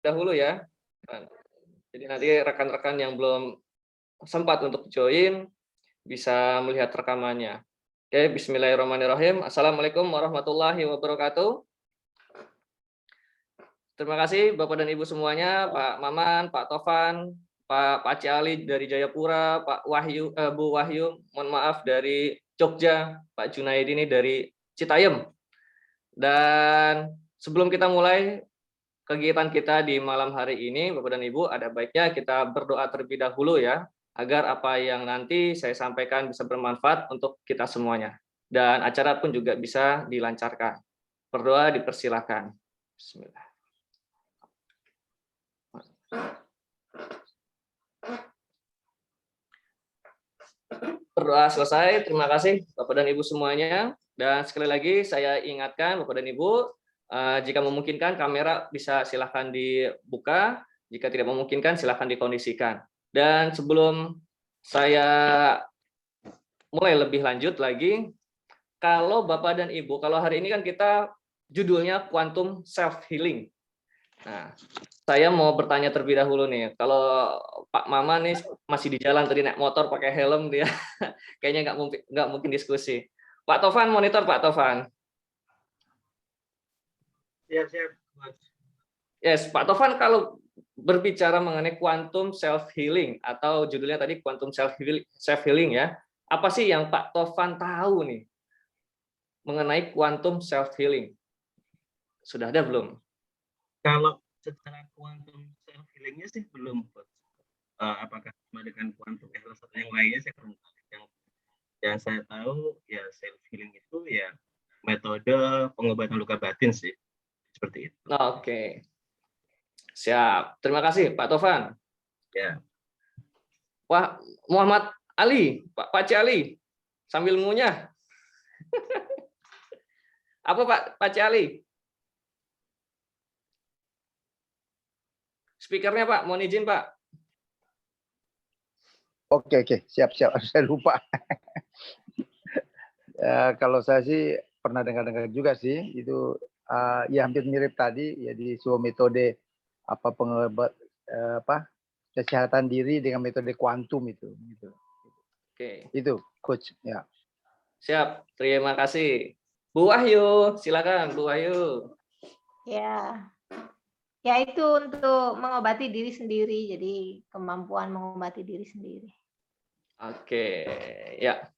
dahulu ya. Jadi nanti rekan-rekan yang belum sempat untuk join bisa melihat rekamannya. Oke, bismillahirrahmanirrahim. Assalamualaikum warahmatullahi wabarakatuh. Terima kasih Bapak dan Ibu semuanya, Pak Maman, Pak Tovan, Pak Paci Ali dari Jayapura, Pak Wahyu, Bu Wahyu, mohon maaf dari Jogja, Pak Junaid ini dari Citayam. Dan sebelum kita mulai kegiatan kita di malam hari ini, Bapak dan Ibu, ada baiknya kita berdoa terlebih dahulu ya, agar apa yang nanti saya sampaikan bisa bermanfaat untuk kita semuanya. Dan acara pun juga bisa dilancarkan. Berdoa dipersilakan. Bismillah. Berdoa selesai, terima kasih Bapak dan Ibu semuanya. Dan sekali lagi saya ingatkan Bapak dan Ibu, jika memungkinkan kamera bisa silahkan dibuka, jika tidak memungkinkan silahkan dikondisikan. Dan sebelum saya mulai lebih lanjut lagi, kalau Bapak dan Ibu, kalau hari ini kan kita judulnya Quantum Self Healing. Nah, saya mau bertanya terlebih dahulu nih, kalau Pak Mama nih masih di jalan tadi naik motor pakai helm dia, kayaknya nggak mungkin diskusi. Pak Tovan monitor Pak Tovan. Siap. Yes, Pak Tovan kalau berbicara mengenai quantum self healing atau judulnya tadi quantum self healing ya, apa sih yang Pak Tovan tahu nih mengenai quantum self healing? Sudah ada belum? Kalau secara quantum self healingnya sih belum, apakah sama dengan quantum health atau yang lainnya saya kurang tahu. Yang saya tahu ya self healing itu ya metode pengobatan luka batin sih, seperti itu. Oke. Siap. Terima kasih Pak Tovan. Ya. Wah, Muhammad Ali, Pak Paci Ali, sambil ngunyah. Apa Pak Paci Ali? Speakernya Pak, mohon izin Pak. Oke, siap. Saya lupa. Ya, kalau saya sih pernah dengar juga sih, itu ya hampir mirip tadi ya di sebuah metode kesehatan diri dengan metode kuantum itu. Gitu. Oke. Itu coach ya. Siap, terima kasih. Bu Wahyu, silakan Bu Wahyu. Ya itu untuk mengobati diri sendiri, jadi kemampuan mengobati diri sendiri. Oke, ya.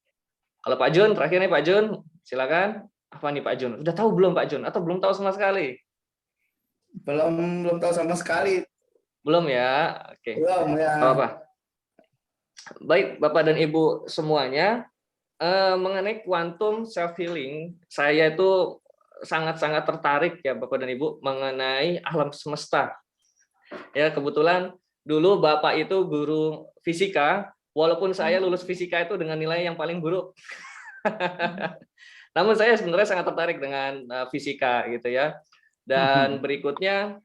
Kalau Pak Jun, terakhir nih Pak Jun, silakan. Apa nih Pak Jun? Udah tahu belum Pak Jun? Atau belum tahu sama sekali? Belum tahu sama sekali. Belum ya? Oke. Belum ya. Apa? Baik Bapak dan Ibu semuanya, mengenai quantum self healing, saya itu sangat-sangat tertarik ya Bapak dan Ibu mengenai alam semesta. Ya, kebetulan dulu Bapak itu guru fisika, walaupun saya lulus fisika itu dengan nilai yang paling buruk. Namun saya sebenarnya sangat tertarik dengan fisika gitu ya. Dan berikutnya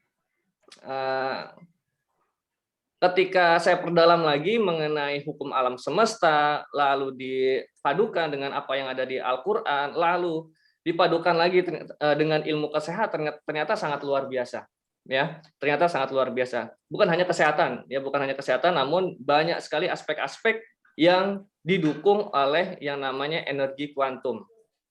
ketika saya perdalam lagi mengenai hukum alam semesta, lalu dipadukan dengan apa yang ada di Al-Qur'an, lalu dipadukan lagi dengan ilmu kesehatan, ternyata sangat luar biasa. Ya, ternyata sangat luar biasa. Bukan hanya kesehatan, ya bukan hanya kesehatan, namun banyak sekali aspek-aspek yang didukung oleh yang namanya energi kuantum.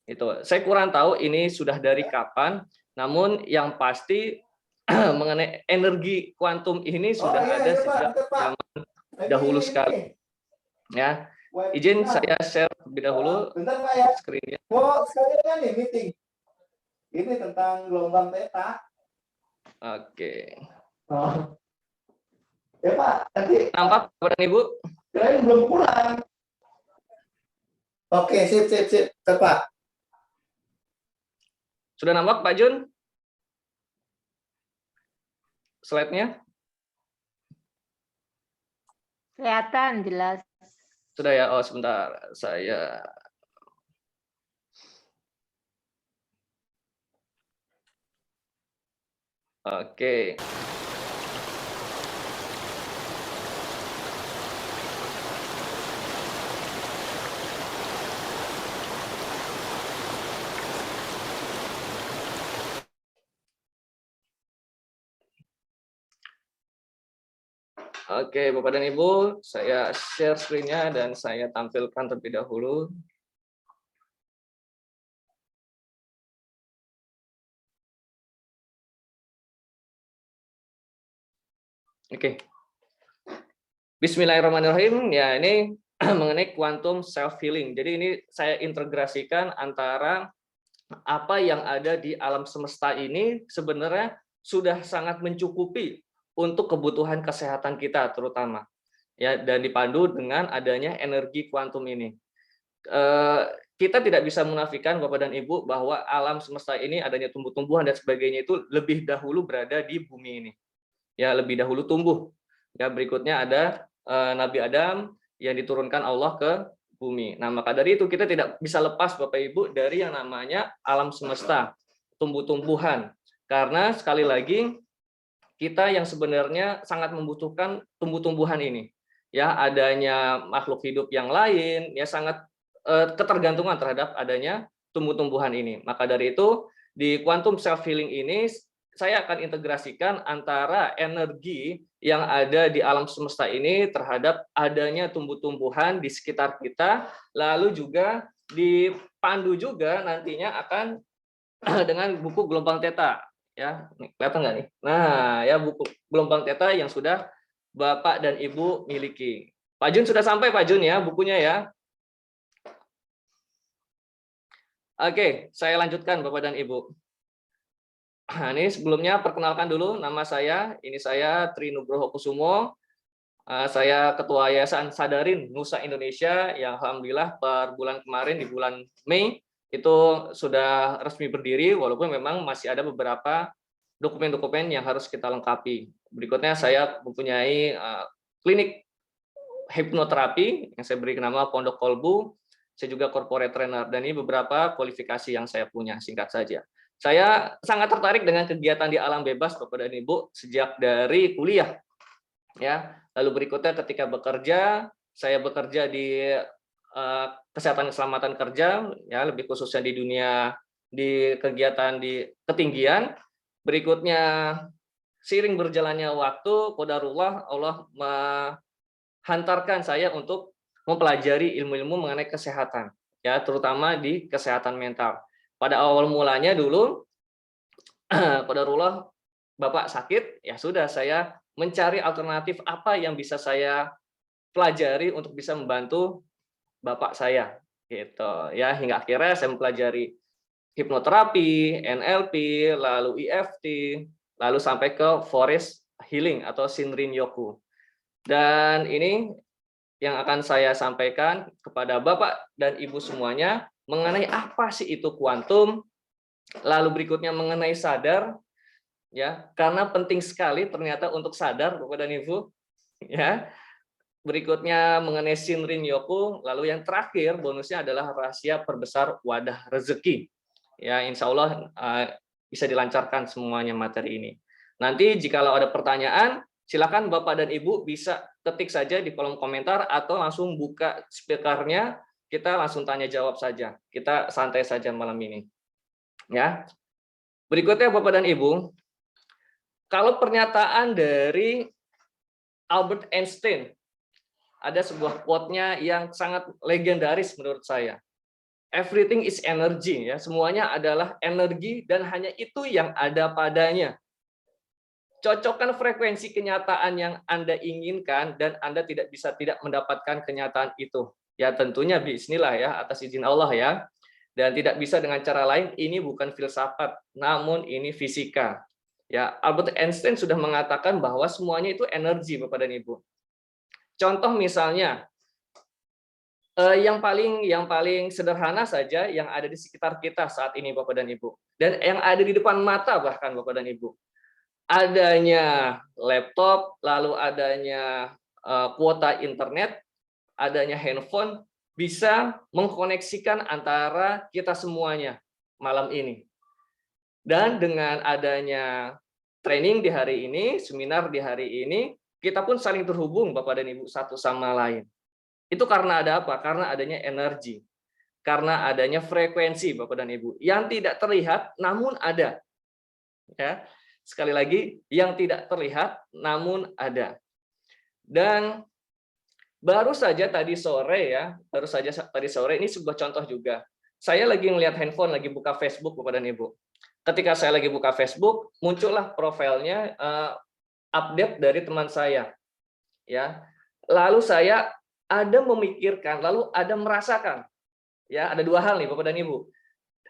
Itu. Saya kurang tahu ini sudah dari kapan, namun yang pasti mengenai energi kuantum ini sudah ada sejak zaman dahulu sekali. Ya, izin saya share terlebih dahulu screen-nya. Sekalian nih meeting. Ini tentang gelombang theta. Oke. Ya Pak, nanti Nampak Bapak dan Ibu? kalian belum pulang. Oke, sip. Pak. Sudah nampak Pak Jun? Slide-nya? Kelihatan jelas. Sudah ya? Oh, sebentar. Saya Oke. Oke, Bapak dan Ibu, saya share screen-nya dan saya tampilkan terlebih dahulu. Oke. Bismillahirrahmanirrahim. Ya, ini mengenai quantum self healing. Jadi ini saya integrasikan antara apa yang ada di alam semesta ini sebenarnya sudah sangat mencukupi untuk kebutuhan kesehatan kita terutama. Ya, dan dipandu dengan adanya energi kuantum ini. Kita tidak bisa menafikan Bapak dan Ibu bahwa alam semesta ini adanya tumbuh-tumbuhan dan sebagainya itu lebih dahulu berada di bumi ini. Ya, lebih dahulu tumbuh. Ya, berikutnya ada Nabi Adam yang diturunkan Allah ke bumi. Nah, maka dari itu kita tidak bisa lepas Bapak Ibu dari yang namanya alam semesta, tumbuh-tumbuhan. Karena sekali lagi kita yang sebenarnya sangat membutuhkan tumbuh-tumbuhan ini. Ya, adanya makhluk hidup yang lain ya sangat ketergantungan terhadap adanya tumbuh-tumbuhan ini. Maka dari itu di quantum self healing ini saya akan integrasikan antara energi yang ada di alam semesta ini terhadap adanya tumbuh-tumbuhan di sekitar kita, lalu juga dipandu juga nantinya akan dengan buku gelombang theta. Ya, nih, kelihatan nggak nih? Nah, ya buku gelombang theta yang sudah Bapak dan Ibu miliki. Pak Jun sudah sampai Pak Jun ya bukunya ya. Oke, saya lanjutkan Bapak dan Ibu. Nah, ini sebelumnya perkenalkan dulu nama saya. Ini saya Tri Nugroho Kusumo. Saya Ketua Yayasan Sadarin Nusa Indonesia yang alhamdulillah per bulan kemarin di bulan Mei itu sudah resmi berdiri walaupun memang masih ada beberapa dokumen-dokumen yang harus kita lengkapi. Berikutnya saya mempunyai klinik hipnoterapi yang saya beri nama Pondok Kolbu. Saya juga corporate trainer dan ini beberapa kualifikasi yang saya punya singkat saja. Saya sangat tertarik dengan kegiatan di alam bebas Bapak dan Ibu sejak dari kuliah. Ya, lalu berikutnya ketika bekerja, saya bekerja di kesehatan keselamatan kerja, ya lebih khususnya di dunia di kegiatan di ketinggian. Berikutnya seiring berjalannya waktu, qadarullah Allah menghantarkan saya untuk mempelajari ilmu-ilmu mengenai kesehatan, ya terutama di kesehatan mental. Pada awal mulanya dulu, qadarullah Bapak sakit, ya sudah saya mencari alternatif apa yang bisa saya pelajari untuk bisa membantu Bapak saya, gitu. Ya hingga akhirnya saya mempelajari hipnoterapi, NLP, lalu EFT, lalu sampai ke forest healing atau Shinrin Yoku. Dan ini yang akan saya sampaikan kepada Bapak dan Ibu semuanya mengenai apa sih itu kuantum, lalu berikutnya mengenai sadar, ya karena penting sekali ternyata untuk sadar Bapak dan Ibu, ya. Berikutnya mengenai Shinrin Yoku, lalu yang terakhir bonusnya adalah rahasia perbesar wadah rezeki. Ya, insya Allah bisa dilancarkan semuanya materi ini. Nanti jikalau ada pertanyaan, silakan Bapak dan Ibu bisa ketik saja di kolom komentar atau langsung buka speakernya, kita langsung tanya jawab saja. Kita santai saja malam ini. Ya. Berikutnya Bapak dan Ibu, kalau pernyataan dari Albert Einstein, ada sebuah quote-nya yang sangat legendaris menurut saya. Everything is energy, ya semuanya adalah energi dan hanya itu yang ada padanya. Cocokkan frekuensi kenyataan yang Anda inginkan dan Anda tidak bisa tidak mendapatkan kenyataan itu. Ya tentunya bismillah ya atas izin Allah ya. Dan tidak bisa dengan cara lain, ini bukan filsafat, namun ini fisika. Ya, Albert Einstein sudah mengatakan bahwa semuanya itu energi Bapak dan Ibu. Contoh misalnya yang paling sederhana saja yang ada di sekitar kita saat ini Bapak dan Ibu, dan yang ada di depan mata bahkan Bapak dan Ibu, adanya laptop, lalu adanya kuota internet, adanya handphone bisa mengkoneksikan antara kita semuanya malam ini. Dan dengan adanya training di hari ini, seminar di hari ini, kita pun saling terhubung Bapak dan Ibu satu sama lain. Itu karena ada apa? Karena adanya energi. Karena adanya frekuensi Bapak dan Ibu yang tidak terlihat namun ada. Ya. Sekali lagi, yang tidak terlihat namun ada. Dan baru saja tadi sore ini sebuah contoh juga. Saya lagi ngelihat handphone, lagi buka Facebook, Bapak dan Ibu. Ketika saya lagi buka Facebook, muncullah profilnya update dari teman saya. Ya. Lalu saya ada memikirkan, lalu ada merasakan. Ya, ada dua hal nih Bapak dan Ibu.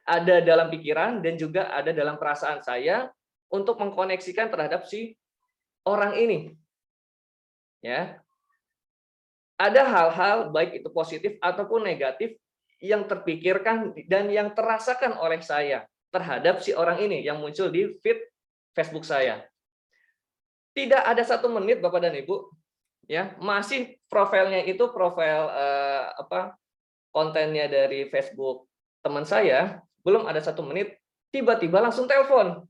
Ada dalam pikiran dan juga ada dalam perasaan saya untuk mengkoneksikan terhadap si orang ini. Ya. Ada hal-hal baik itu positif ataupun negatif yang terpikirkan dan yang terasakan oleh saya terhadap si orang ini yang muncul di feed Facebook saya. Tidak ada 1 menit Bapak dan Ibu, ya masih profilnya itu profil kontennya dari Facebook teman saya, belum ada 1 menit, tiba-tiba langsung telepon.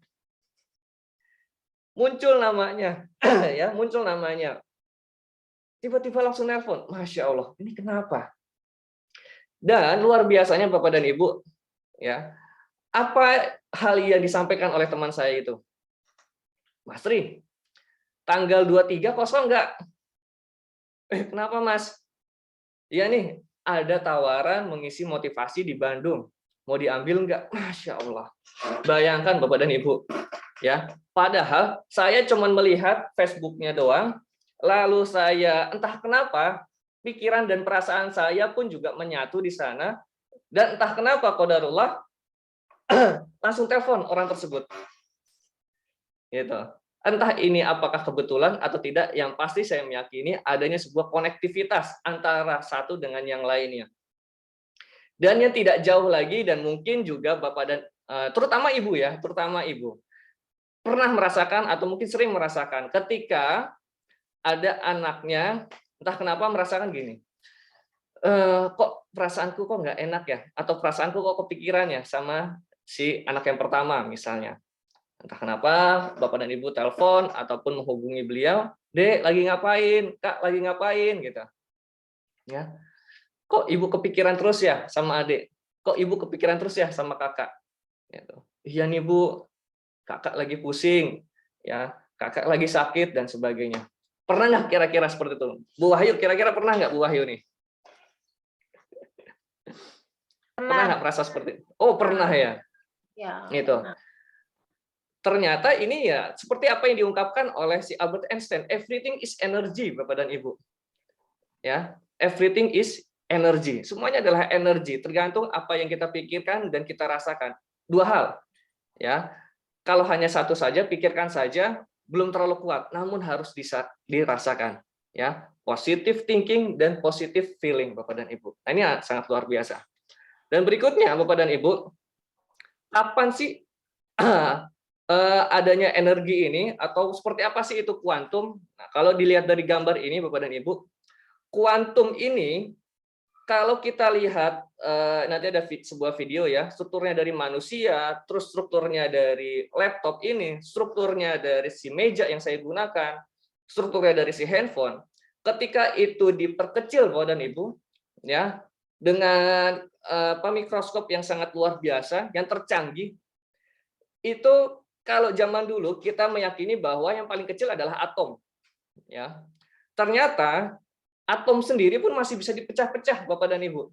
Muncul namanya, ya muncul namanya. Tiba-tiba langsung telepon, Masya Allah, ini kenapa? Dan luar biasanya Bapak dan Ibu, ya apa hal yang disampaikan oleh teman saya itu? Mas Tri, tanggal 23 kosong nggak? Kenapa Mas? Ya nih, ada tawaran mengisi motivasi di Bandung. Mau diambil nggak? Masya Allah. Bayangkan Bapak dan Ibu. Ya, padahal saya cuma melihat Facebooknya doang, lalu saya entah kenapa, pikiran dan perasaan saya pun juga menyatu di sana, dan entah kenapa qadarullah, langsung telepon orang tersebut. Gitu. Entah ini apakah kebetulan atau tidak, yang pasti saya meyakini adanya sebuah konektivitas antara satu dengan yang lainnya. Dan yang tidak jauh lagi, dan mungkin juga Bapak dan terutama Ibu ya, terutama Ibu, pernah merasakan atau mungkin sering merasakan ketika ada anaknya, entah kenapa merasakan gini, kok perasaanku kok nggak enak ya, atau perasaanku kok kepikiran ya sama si anak yang pertama misalnya. Entah kenapa Bapak dan Ibu telepon ataupun menghubungi beliau, Dek lagi ngapain, Kak lagi ngapain gitu. Ya. Kok Ibu kepikiran terus ya sama adik? Kok Ibu kepikiran terus ya sama kakak? Gitu. Iya nih Bu, kakak lagi pusing, ya kakak lagi sakit dan sebagainya. Pernah nggak kira-kira seperti itu? Bu Wahyu, kira-kira pernah nggak Bu Wahyu nih? Pernah nggak merasa seperti itu? Oh pernah ya. Ya. Gitu. Ternyata ini ya seperti apa yang diungkapkan oleh si Albert Einstein, everything is energy, Bapak dan Ibu. Ya, everything is energy. Semuanya adalah energi, tergantung apa yang kita pikirkan dan kita rasakan. Dua hal. Ya. Kalau hanya satu saja, pikirkan saja, belum terlalu kuat, namun harus dirasakan. Ya, positive thinking dan positive feeling, Bapak dan Ibu. Nah, ini sangat luar biasa. Dan berikutnya, Bapak dan Ibu, kapan sih adanya energi ini, atau seperti apa sih itu kuantum? Nah, kalau dilihat dari gambar ini, Bapak dan Ibu, kuantum ini, kalau kita lihat, nanti ada sebuah video ya, strukturnya dari manusia, terus strukturnya dari laptop ini, strukturnya dari si meja yang saya gunakan, strukturnya dari si handphone, ketika itu diperkecil, Bapak dan Ibu, ya, dengan mikroskop yang sangat luar biasa, yang tercanggih, itu kalau zaman dulu kita meyakini bahwa yang paling kecil adalah atom. Ya. Ternyata atom sendiri pun masih bisa dipecah-pecah, Bapak dan Ibu.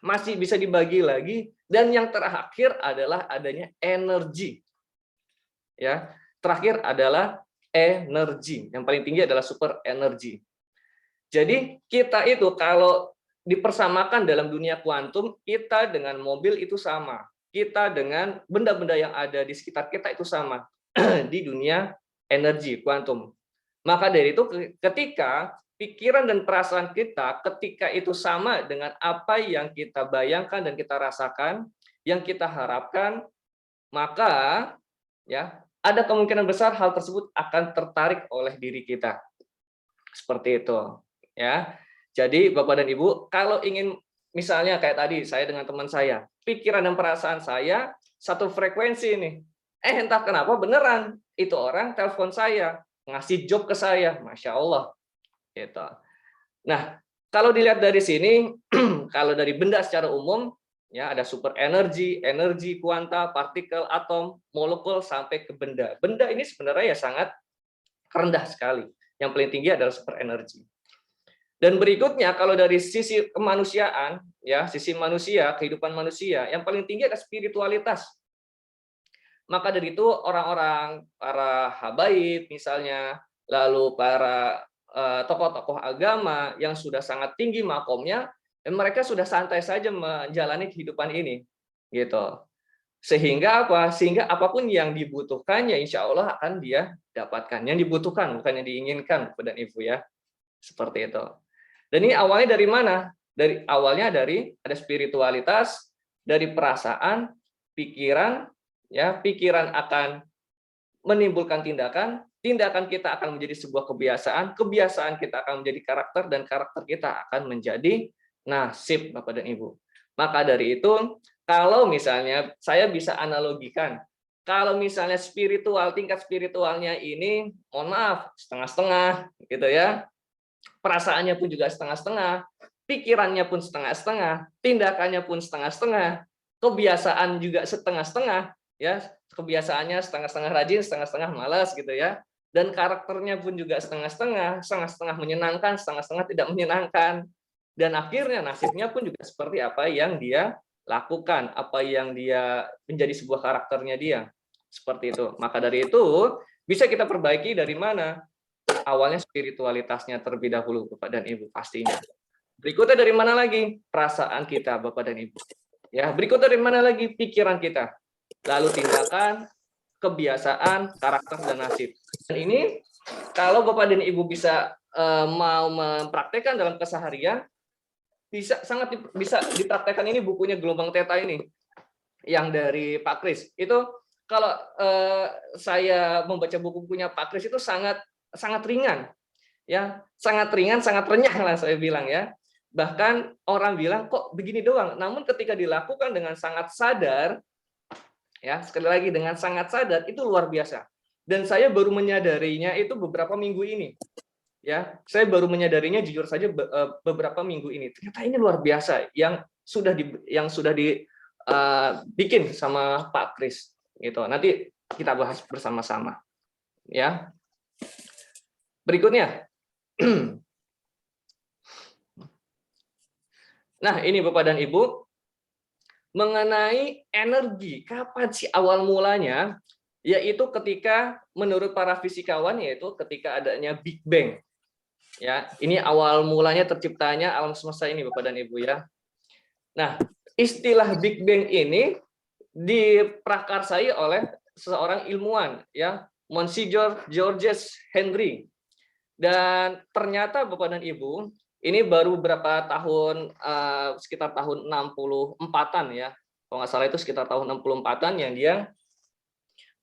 Masih bisa dibagi lagi, dan yang terakhir adalah adanya energi. Ya, terakhir adalah energi. Yang paling tinggi adalah super energi. Jadi kita itu kalau dipersamakan dalam dunia kuantum, kita dengan mobil itu sama. Kita dengan benda-benda yang ada di sekitar kita itu sama di dunia energi kuantum. Maka dari itu ketika pikiran dan perasaan kita ketika itu sama dengan apa yang kita bayangkan dan kita rasakan, yang kita harapkan, maka ya ada kemungkinan besar hal tersebut akan tertarik oleh diri kita. Seperti itu, ya. Jadi Bapak dan Ibu, kalau ingin misalnya kayak tadi saya dengan teman saya, pikiran dan perasaan saya satu frekuensi nih. Entah kenapa beneran itu orang telepon saya, ngasih job ke saya, Masya Allah. Gitu. Nah, kalau dilihat dari sini, kalau dari benda secara umum, ya ada super energi, energi, kuanta, partikel, atom, molekul sampai ke benda. Benda ini sebenarnya ya sangat rendah sekali. yang paling tinggi adalah super energi. Dan berikutnya kalau dari sisi kemanusiaan, ya, sisi manusia, kehidupan manusia, yang paling tinggi adalah spiritualitas. Maka dari itu orang-orang para habaib misalnya, lalu para tokoh-tokoh agama yang sudah sangat tinggi makomnya, dan mereka sudah santai saja menjalani kehidupan ini, gitu. Sehingga apa? Sehingga apapun yang dibutuhkannya, insya Allah akan dia dapatkan. Yang dibutuhkan, bukan yang diinginkan, Bapak dan Ibu ya, seperti itu. Dan ini awalnya dari mana? Awalnya dari ada spiritualitas, dari perasaan, pikiran, ya, pikiran akan menimbulkan tindakan, tindakan kita akan menjadi sebuah kebiasaan, kebiasaan kita akan menjadi karakter, dan karakter kita akan menjadi nasib, Bapak dan Ibu. Maka dari itu, kalau misalnya saya bisa analogikan, kalau misalnya tingkat spiritualnya ini, mohon maaf, setengah-setengah, gitu ya. Perasaannya pun juga setengah-setengah, pikirannya pun setengah-setengah, tindakannya pun setengah-setengah, kebiasaan juga setengah-setengah, ya, kebiasaannya setengah-setengah rajin, setengah-setengah malas, gitu ya. Dan karakternya pun juga setengah-setengah, setengah-setengah menyenangkan, setengah-setengah tidak menyenangkan. Dan akhirnya nasibnya pun juga seperti apa yang dia lakukan, apa yang dia menjadi sebuah karakternya dia. Seperti itu. Maka dari itu, bisa kita perbaiki dari mana? Awalnya spiritualitasnya terlebih dahulu, Bapak dan Ibu, pastinya. Berikutnya dari mana lagi? Perasaan kita, Bapak dan Ibu. Ya, berikutnya dari mana lagi? Pikiran kita. Lalu tindakan, kebiasaan, karakter, dan nasib. Dan ini kalau Bapak dan Ibu bisa mau mempraktekkan dalam keseharian, sangat bisa dipraktekkan. Ini bukunya Gelombang Theta ini, yang dari Pak Kris. Itu kalau saya membaca buku-bukunya Pak Kris itu sangat ringan, ya, sangat ringan, sangat renyah lah saya bilang ya. Bahkan orang bilang kok begini doang. Namun ketika dilakukan dengan sangat sadar, ya, sekali lagi dengan sangat sadar, itu luar biasa. Dan saya baru menyadarinya itu beberapa minggu ini. Ya, saya baru menyadarinya jujur saja beberapa minggu ini. Ternyata ini luar biasa yang sudah dibikin sama Pak Kris gitu. Nanti kita bahas bersama-sama. Ya. Berikutnya. Nah, ini Bapak dan Ibu, mengenai energi, kapan sih awal mulanya? Yaitu ketika menurut para fisikawan, yaitu ketika adanya Big Bang. Ya, ini awal mulanya terciptanya alam semesta ini, Bapak dan Ibu ya. Nah, istilah Big Bang ini diprakarsai oleh seorang ilmuwan, ya, Monsignor Georges Henry. Dan ternyata Bapak dan Ibu, ini baru berapa tahun, sekitar tahun 64-an ya. Kalau nggak salah itu sekitar tahun 64-an yang dia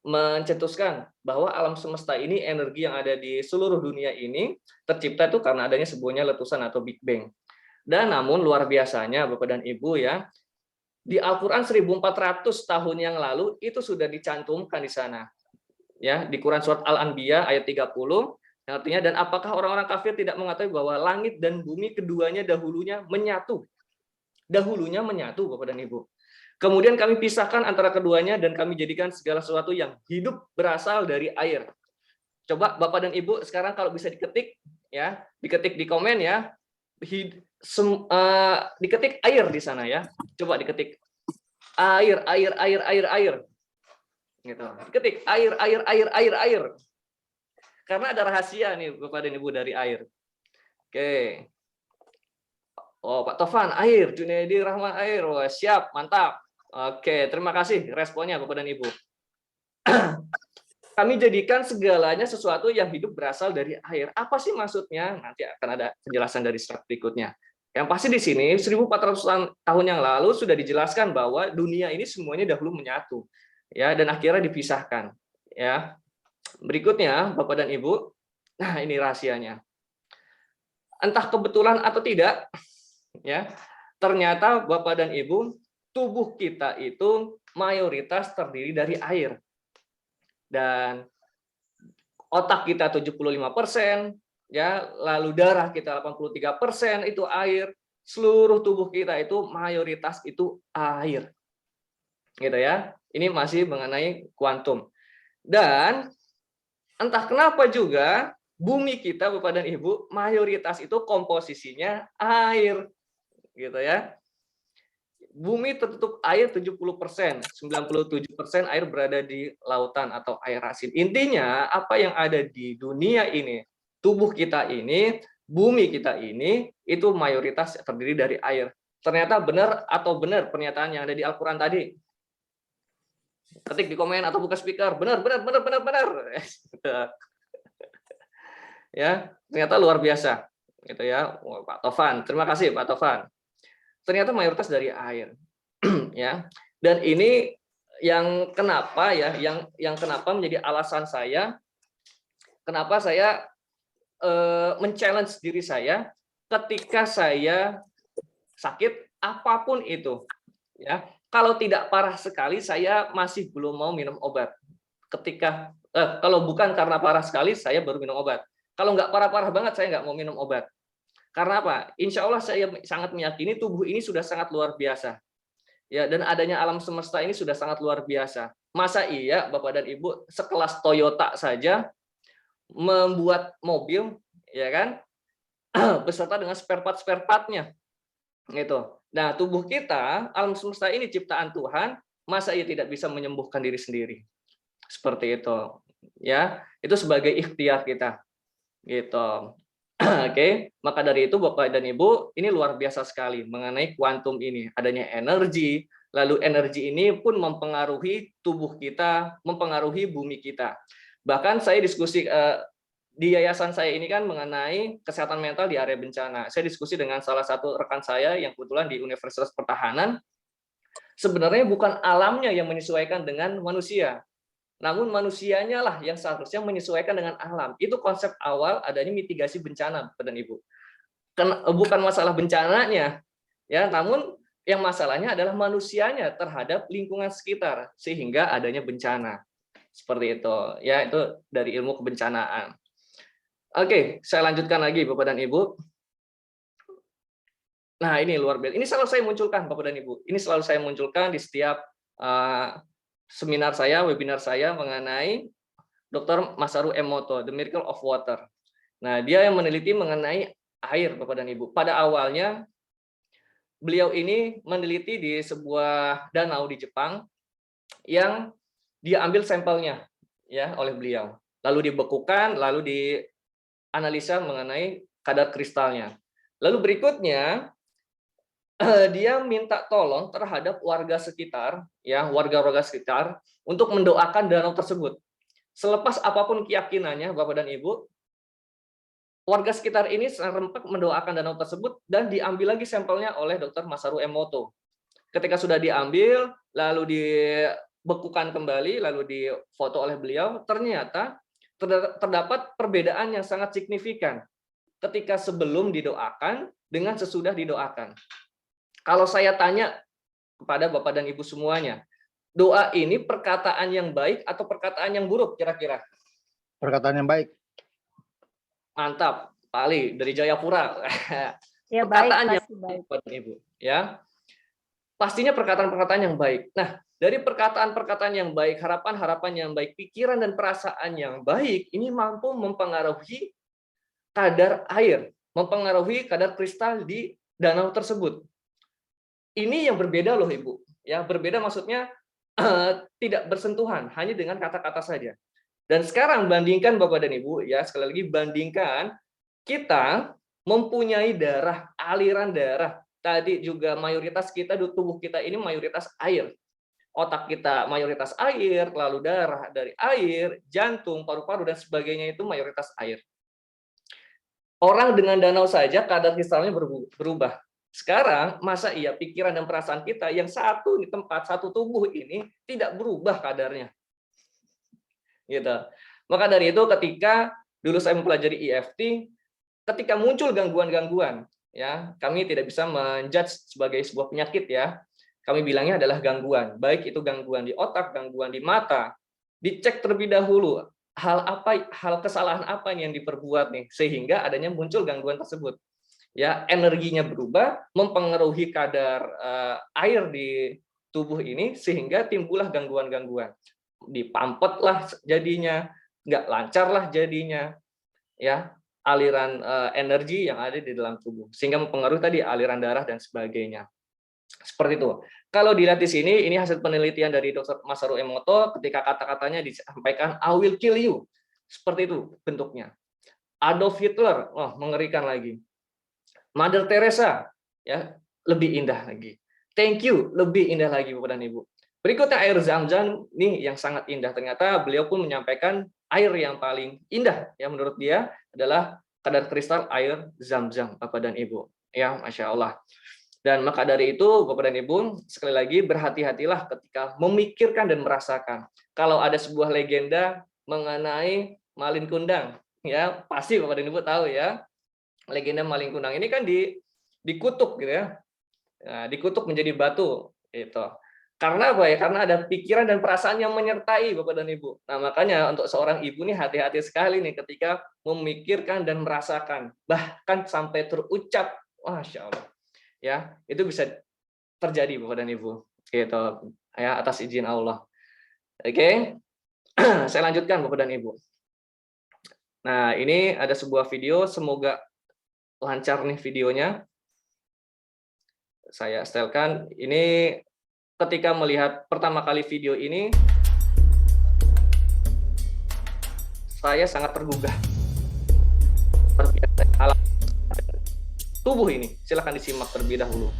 mencetuskan bahwa alam semesta ini, energi yang ada di seluruh dunia ini tercipta itu karena adanya sebuahnya letusan atau Big Bang. Dan namun luar biasanya Bapak dan Ibu ya, di Al-Qur'an 1400 tahun yang lalu itu sudah dicantumkan di sana. Ya, di Quran surat Al-Anbiya ayat 30, yang artinya, dan apakah orang-orang kafir tidak mengetahui bahwa langit dan bumi keduanya dahulunya menyatu. Dahulunya menyatu, Bapak dan Ibu. Kemudian kami pisahkan antara keduanya dan kami jadikan segala sesuatu yang hidup berasal dari air. Coba Bapak dan Ibu sekarang kalau bisa diketik ya, diketik di komen ya. Diketik air di sana ya. Coba diketik air. Gitu. Diketik air. Karena ada rahasia nih Bapak dan Ibu dari air. Oke. Oh, Pak Tovan, air. Junaidi Rahman, air. Oh, siap, mantap. Oke, terima kasih responnya Bapak dan Ibu. Kami jadikan segalanya sesuatu yang hidup berasal dari air. Apa sih maksudnya? Nanti akan ada penjelasan dari slide berikutnya. Yang pasti di sini 1400 tahun yang lalu sudah dijelaskan bahwa dunia ini semuanya dahulu menyatu, ya, dan akhirnya dipisahkan, ya. Berikutnya Bapak dan Ibu, nah ini rahasianya. Entah kebetulan atau tidak, ya, ternyata Bapak dan Ibu, tubuh kita itu mayoritas terdiri dari air. Dan otak kita 75%, ya, lalu darah kita 83% itu air, seluruh tubuh kita itu mayoritas itu air. Gitu ya. Ini masih mengenai kuantum. Dan entah kenapa juga bumi kita Bapak dan Ibu mayoritas itu komposisinya air, gitu ya. Bumi tertutup air 70%, 97% air berada di lautan atau air asin. Intinya apa yang ada di dunia ini, tubuh kita ini, bumi kita ini, itu mayoritas terdiri dari air. Ternyata benar atau benar pernyataan yang ada di Al-Quran tadi? Ketik di komen atau buka speaker, benar. Ya, ternyata luar biasa. Gitu ya, Pak Tovan. Terima kasih Pak Tovan. Ternyata mayoritas dari air. Ya. Dan ini yang kenapa ya, yang kenapa menjadi alasan saya kenapa saya men-challenge diri saya ketika saya sakit apapun itu. Ya. Kalau tidak parah sekali saya masih belum mau minum obat. Ketika kalau bukan karena parah sekali saya baru minum obat. Kalau nggak parah-parah banget saya nggak mau minum obat. Karena apa? Insya Allah saya sangat meyakini tubuh ini sudah sangat luar biasa. Ya, dan adanya alam semesta ini sudah sangat luar biasa. Masa iya Bapak dan Ibu sekelas Toyota saja membuat mobil, ya kan? Beserta dengan spare part-nya. Gitu. Nah, tubuh kita, alam semesta ini ciptaan Tuhan, masa ia tidak bisa menyembuhkan diri sendiri? Seperti itu. Ya, itu sebagai ikhtiar kita. Gitu. Oke, maka dari itu Bapak dan Ibu, ini luar biasa sekali mengenai kuantum ini. Adanya energi, lalu energi ini pun mempengaruhi tubuh kita, mempengaruhi bumi kita. Bahkan saya diskusi di yayasan saya ini kan mengenai kesehatan mental di area bencana. Saya diskusi dengan salah satu rekan saya yang kebetulan di Universitas Pertahanan. Sebenarnya bukan alamnya yang menyesuaikan dengan manusia, namun manusianya lah yang seharusnya menyesuaikan dengan alam. Itu konsep awal adanya mitigasi bencana, Bapak dan Ibu. Bukan masalah bencananya, ya, namun yang masalahnya adalah manusianya terhadap lingkungan sekitar sehingga adanya bencana. Seperti itu, ya, itu dari ilmu kebencanaan. Oke, saya lanjutkan lagi Bapak dan Ibu. Nah, ini luar biasa. Ini selalu saya munculkan Bapak dan Ibu. Ini selalu saya munculkan di setiap seminar saya, webinar saya mengenai Dr. Masaru Emoto, The Miracle of Water. Nah, dia yang meneliti mengenai air, Bapak dan Ibu. Pada awalnya, beliau ini meneliti di sebuah danau di Jepang yang dia ambil sampelnya ya oleh beliau. Lalu dibekukan, lalu dianalisa mengenai kadar kristalnya. Lalu berikutnya, dia minta tolong terhadap warga sekitar, ya warga-warga sekitar, untuk mendoakan danau tersebut. Selepas apapun keyakinannya, Bapak dan Ibu, warga sekitar ini serempak mendoakan danau tersebut dan diambil lagi sampelnya oleh Dr. Masaru Emoto. Ketika sudah diambil, lalu dibekukan kembali, lalu difoto oleh beliau, ternyata terdapat perbedaan yang sangat signifikan ketika sebelum didoakan dengan sesudah didoakan. Kalau saya tanya kepada Bapak dan Ibu semuanya, doa ini perkataan yang baik atau perkataan yang buruk kira-kira? Perkataan yang baik. Mantap, Pak Ali dari Jayapura. Ya, Perkataan baik, yang pasti baik, baik. Bapak dan Ibu, ya. Pastinya perkataan-perkataan yang baik. Nah, dari perkataan-perkataan yang baik, harapan-harapan yang baik, pikiran dan perasaan yang baik ini mampu mempengaruhi kadar air, mempengaruhi kadar kristal di danau tersebut. Ini yang berbeda loh Ibu, ya berbeda maksudnya tidak bersentuhan, hanya dengan kata-kata saja. Dan sekarang bandingkan Bapak dan Ibu, ya sekali lagi bandingkan kita mempunyai darah, aliran darah. Tadi juga mayoritas kita di tubuh kita ini mayoritas air. Otak kita mayoritas air, lalu darah dari air, jantung, paru-paru dan sebagainya itu mayoritas air. Orang dengan danau saja kadar kristalnya berubah. Sekarang, masa iya pikiran dan perasaan kita yang satu di tempat, satu tubuh ini tidak berubah kadarnya. Gitu. Maka dari itu ketika dulu saya mempelajari EFT, ketika muncul gangguan-gangguan, ya kami tidak bisa menjudge sebagai sebuah penyakit ya. Kami bilangnya adalah gangguan, baik itu gangguan di otak, gangguan di mata. Dicek terlebih dahulu hal kesalahan apa yang diperbuat nih sehingga adanya muncul gangguan tersebut. Ya, energinya berubah, mempengaruhi kadar air di tubuh ini sehingga timbullah gangguan-gangguan. Dipampet lah jadinya, nggak lancar lah jadinya. ya aliran energi yang ada di dalam tubuh, sehingga mempengaruhi tadi aliran darah dan sebagainya. Seperti itu. Kalau dilihat di sini, ini hasil penelitian dari Dr. Masaru Emoto ketika kata-katanya disampaikan, I will kill you. Seperti itu bentuknya. Adolf Hitler, wah mengerikan lagi. Mother Teresa, ya lebih indah lagi. Thank you, lebih indah lagi Bapak dan Ibu. Berikutnya air Zam-Zam nih yang sangat indah. Ternyata beliau pun menyampaikan air yang paling indah ya menurut dia adalah kadar kristal air Zam-Zam Bapak dan Ibu. Ya, Masya Allah. Dan maka dari itu Bapak dan Ibu sekali lagi berhati-hatilah ketika memikirkan dan merasakan. Kalau ada sebuah legenda mengenai Malin Kundang, ya pasti Bapak dan Ibu tahu ya. Legenda Malin Kundang ini kan dikutuk gitu ya. Nah, dikutuk menjadi batu gitu. Karena apa ya? Karena ada pikiran dan perasaan yang menyertai Bapak dan Ibu. Nah, makanya untuk seorang ibu nih hati-hati sekali nih ketika memikirkan dan merasakan, bahkan sampai terucap, Masya Allah. Ya, itu bisa terjadi Bapak dan Ibu. Gitu. Ya, atas izin Allah. Oke. Saya lanjutkan Bapak dan Ibu. Nah, ini ada sebuah video, semoga lancar nih videonya. Saya setelkan. Ini ketika melihat pertama kali video ini, saya sangat tergugah. Alam tubuh ini, silahkan disimak terlebih dahulu.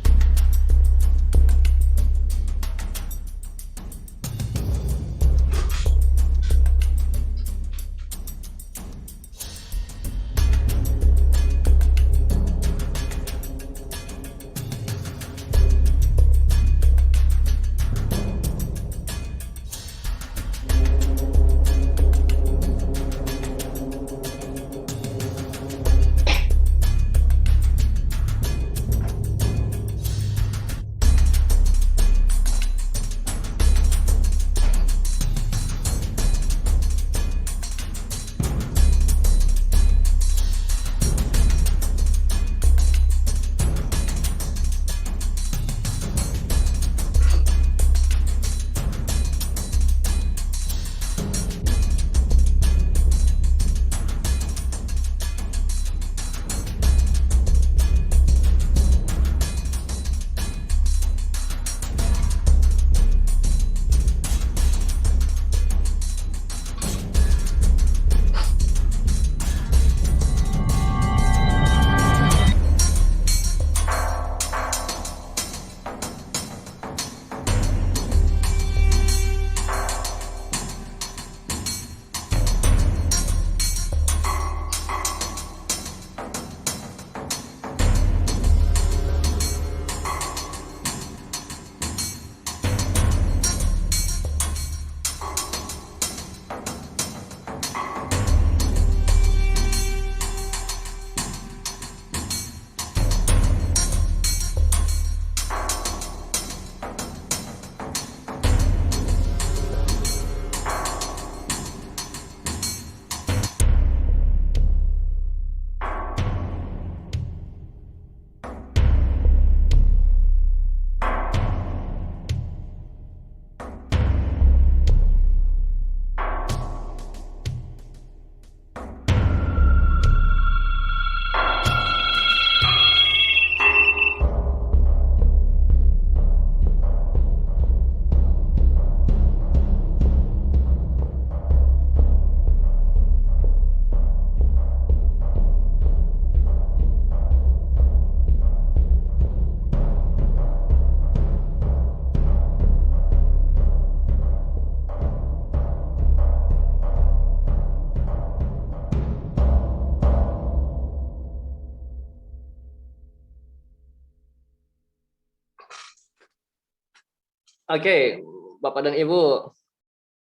Oke, Bapak dan Ibu,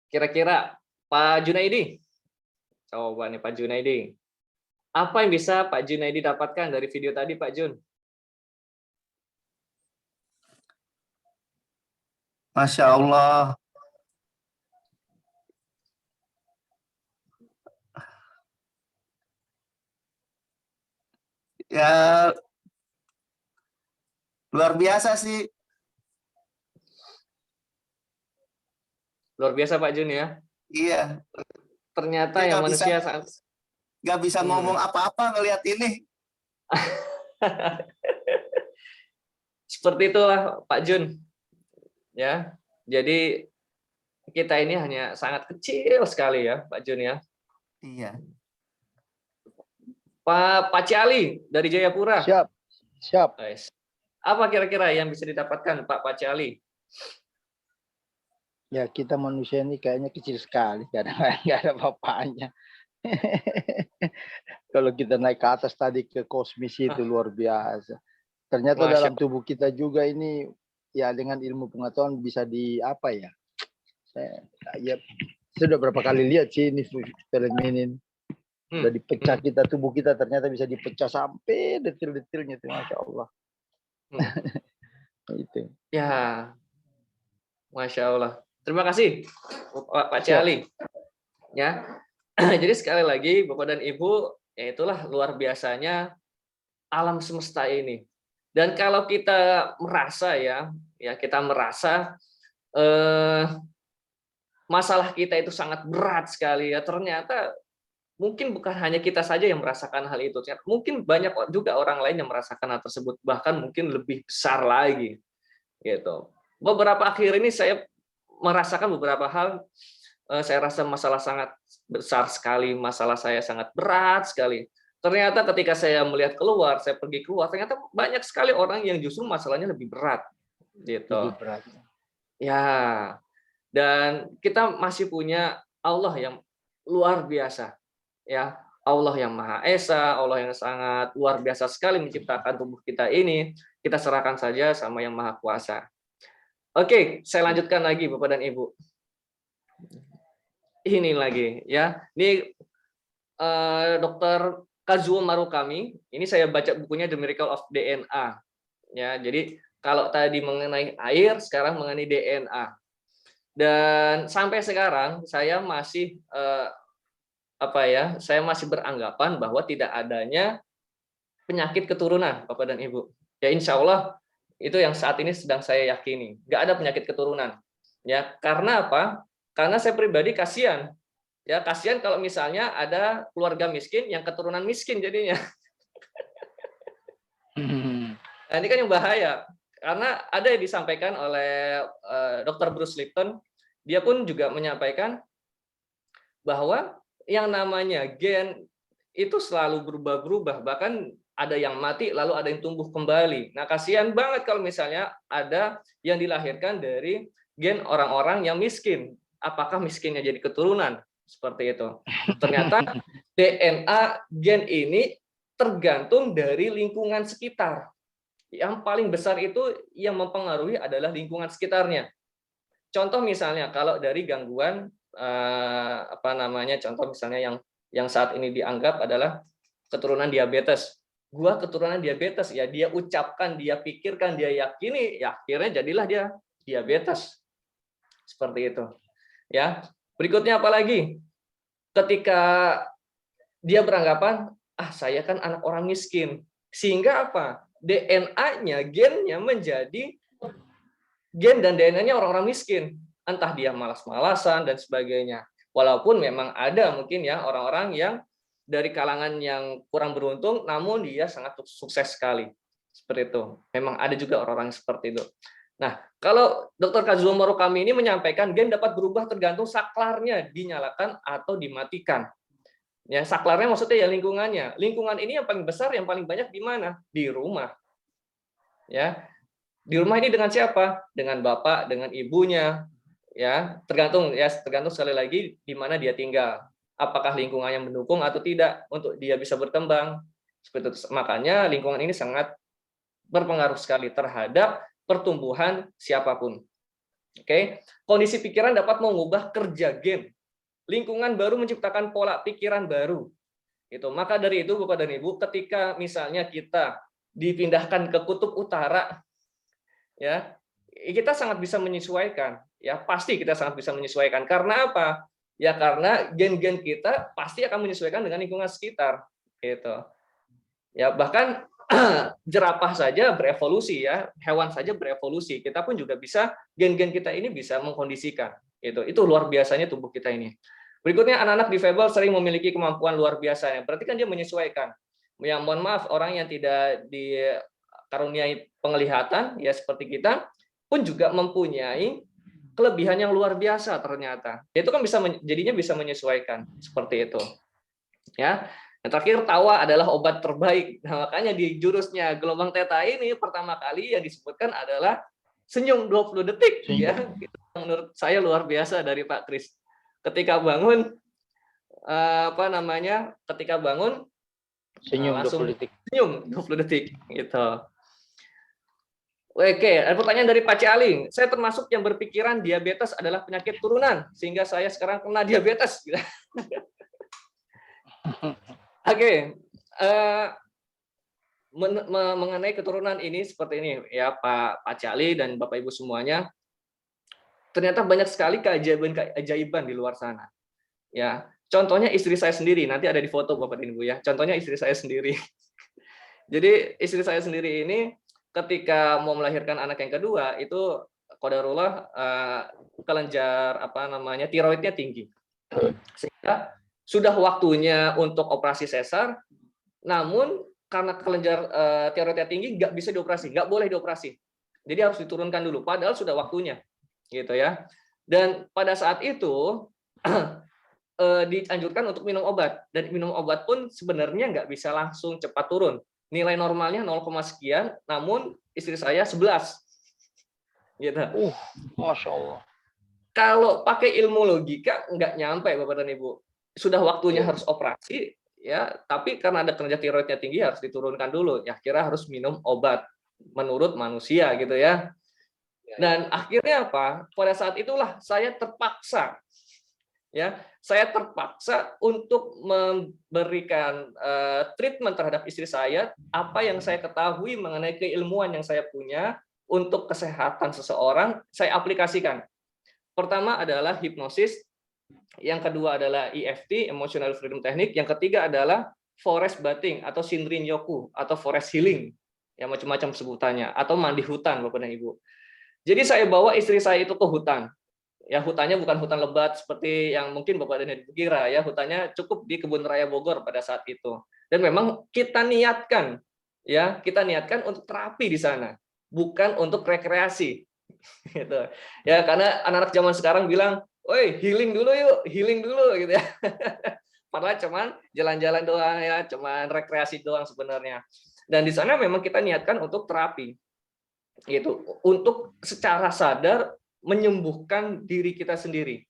kira-kira Pak Junaidi, coba nih Pak Junaidi, apa yang bisa Pak Junaidi dapatkan dari video tadi Pak Jun? Masya Allah. Ya, luar biasa sih. Luar biasa Pak Jun ya. Iya. Ternyata Dia yang nggak bisa. manusia sangat nggak bisa ngomong apa-apa ngelihat ini. Seperti itulah Pak Jun. Ya. Jadi kita ini hanya sangat kecil sekali ya Pak Jun ya. Iya. Pak Cali dari Jayapura. Siap, siap. Apa kira-kira yang bisa didapatkan Pak Cali? Ya kita manusia ini kayaknya kecil sekali, kadang nggak ada apa-apanya. Kalau kita naik ke atas tadi ke kosmis itu luar biasa. Ternyata Masya dalam tubuh kita juga ini ya dengan ilmu pengetahuan bisa di apa ya? Ya sudah berapa kali lihat sih ini film ini. Sudah dipecah kita, tubuh kita ternyata bisa dipecah sampai detil-detilnya itu, Masya Allah. Itu. Ya, Masya Allah. Terima kasih Pak Cali. Ya, jadi sekali lagi Bapak dan Ibu, ya itulah luar biasanya alam semesta ini. Dan kalau kita merasa ya kita merasa masalah kita itu sangat berat sekali ya, ternyata mungkin bukan hanya kita saja yang merasakan hal itu. Mungkin banyak juga orang lain yang merasakan hal tersebut, bahkan mungkin lebih besar lagi. Gitu. Beberapa akhir ini saya merasakan beberapa hal, saya rasa masalah sangat besar sekali, masalah saya sangat berat sekali. Ternyata ketika saya melihat keluar, saya pergi keluar, ternyata banyak sekali orang yang justru masalahnya lebih berat. Gitu. Lebih berat. Ya, dan kita masih punya Allah yang luar biasa. Ya, Allah yang Maha Esa, Allah yang sangat luar biasa sekali menciptakan tubuh kita ini. Kita serahkan saja sama yang Maha Kuasa. Oke, saya lanjutkan lagi Bapak dan Ibu. Ini lagi ya. Ini Dr. Kazuo Marukami. Ini saya baca bukunya The Miracle of DNA. Ya, jadi kalau tadi mengenai air, sekarang mengenai DNA. Dan sampai sekarang saya masih saya masih beranggapan bahwa tidak adanya penyakit keturunan Bapak dan Ibu. Ya insya Allah itu yang saat ini sedang saya yakini. Nggak ada penyakit keturunan. Ya, karena apa? Karena saya pribadi kasihan. Ya, kasihan kalau misalnya ada keluarga miskin yang keturunan miskin jadinya. Nah, ini kan yang bahaya. Karena ada yang disampaikan oleh Dr. Bruce Lipton, dia pun juga menyampaikan bahwa yang namanya gen itu selalu berubah-berubah, bahkan ada yang mati lalu ada yang tumbuh kembali. Nah, kasihan banget kalau misalnya ada yang dilahirkan dari gen orang-orang yang miskin. Apakah miskinnya jadi keturunan? Seperti itu. Ternyata DNA gen ini tergantung dari lingkungan sekitar. Yang paling besar itu yang mempengaruhi adalah lingkungan sekitarnya. Contoh misalnya kalau dari gangguan contoh misalnya yang saat ini dianggap adalah keturunan diabetes. Gua keturunan diabetes, ya dia ucapkan, dia pikirkan, dia yakini, ya akhirnya jadilah dia diabetes. Seperti itu. Ya. Berikutnya apa lagi? Ketika dia beranggapan, saya kan anak orang miskin. Sehingga apa? DNA-nya, gennya menjadi gen dan DNA-nya orang-orang miskin. Entah dia malas-malasan dan sebagainya. Walaupun memang ada mungkin ya orang-orang yang dari kalangan yang kurang beruntung, namun dia sangat sukses sekali. Seperti itu. Memang ada juga orang-orang seperti itu. Nah, kalau Dr. Kazuo Marukami ini menyampaikan gen dapat berubah tergantung saklarnya dinyalakan atau dimatikan. Ya, saklarnya maksudnya ya lingkungannya. Lingkungan ini yang paling besar, yang paling banyak di mana? Di rumah. Ya. Di rumah ini dengan siapa? Dengan bapak, dengan ibunya. Ya, tergantung sekali lagi di mana dia tinggal. Apakah lingkungannya mendukung atau tidak untuk dia bisa berkembang. Seperti itu. Makanya lingkungan ini sangat berpengaruh sekali terhadap pertumbuhan siapapun. Oke, kondisi pikiran dapat mengubah kerja gen. Lingkungan baru menciptakan pola pikiran baru. Itu. Maka dari itu Bapak dan Ibu, ketika misalnya kita dipindahkan ke kutub utara, ya, kita sangat bisa menyesuaikan. Ya, pasti kita sangat bisa menyesuaikan. Karena apa? Ya karena gen-gen kita pasti akan menyesuaikan dengan lingkungan sekitar. Gitu. Ya, bahkan jerapah saja berevolusi ya, hewan saja berevolusi. Kita pun juga bisa gen-gen kita ini bisa mengkondisikan. Itu luar biasanya tubuh kita ini. Berikutnya, anak-anak difabel sering memiliki kemampuan luar biasa. Berarti kan dia menyesuaikan. Yang mohon maaf, orang yang tidak dikaruniai penglihatan, ya seperti kita, pun juga mempunyai kelebihan yang luar biasa ternyata. Itu kan jadinya bisa menyesuaikan seperti itu. Ya. Yang terakhir, tawa adalah obat terbaik. Nah, makanya di jurusnya gelombang theta ini pertama kali yang disebutkan adalah senyum 20 detik. Ya, itu menurut saya luar biasa dari Pak Kris. Ketika bangun, ketika bangun Senyum langsung 20 detik. Senyum 20 detik gitu. Oke, ada pertanyaan dari Pak Cialing. Saya termasuk yang berpikiran diabetes adalah penyakit turunan sehingga saya sekarang kena diabetes. Oke, mengenai keturunan ini seperti ini ya Pak Cali dan Bapak Ibu semuanya. Ternyata banyak sekali keajaiban di luar sana. Ya, contohnya istri saya sendiri, nanti ada di foto Bapak dan Ibu ya. Contohnya istri saya sendiri. Jadi istri saya sendiri ini ketika mau melahirkan anak yang kedua itu qadarullah kelenjar tiroidnya tinggi. Sehingga sudah waktunya untuk operasi sesar, namun karena kelenjar tiroidnya tinggi nggak bisa dioperasi, nggak boleh dioperasi. Jadi harus diturunkan dulu, padahal sudah waktunya, gitu ya. Dan pada saat itu dianjurkan untuk minum obat, dan minum obat pun sebenarnya nggak bisa langsung cepat turun. Nilai normalnya 0, sekian, namun istri saya 11. Gitu. Masya Allah. Kalau pakai ilmu logika nggak nyampe Bapak dan Ibu. Sudah waktunya harus operasi, ya, tapi karena ada kelenjar tiroidnya tinggi harus diturunkan dulu. Ya, kira harus minum obat menurut manusia gitu ya. Dan akhirnya apa? Pada saat itulah saya terpaksa untuk memberikan treatment terhadap istri saya, apa yang saya ketahui mengenai keilmuan yang saya punya untuk kesehatan seseorang, saya aplikasikan. Pertama adalah hipnosis, yang kedua adalah EFT, Emotional Freedom Technique, yang ketiga adalah forest bathing atau Shinrin Yoku atau forest healing, ya macam-macam sebutannya, atau mandi hutan Bapak dan Ibu. Jadi saya bawa istri saya itu ke hutan. Ya, hutannya bukan hutan lebat seperti yang mungkin Bapak dan Ibu kira ya, hutannya cukup di Kebun Raya Bogor pada saat itu. Dan memang kita niatkan untuk terapi di sana, bukan untuk rekreasi. Gitu. Ya, karena anak-anak zaman sekarang bilang, "Woi, healing dulu gitu ya." Padahal cuman jalan-jalan doang ya, cuman rekreasi doang sebenarnya. Dan di sana memang kita niatkan untuk terapi. Gitu, untuk secara sadar menyembuhkan diri kita sendiri.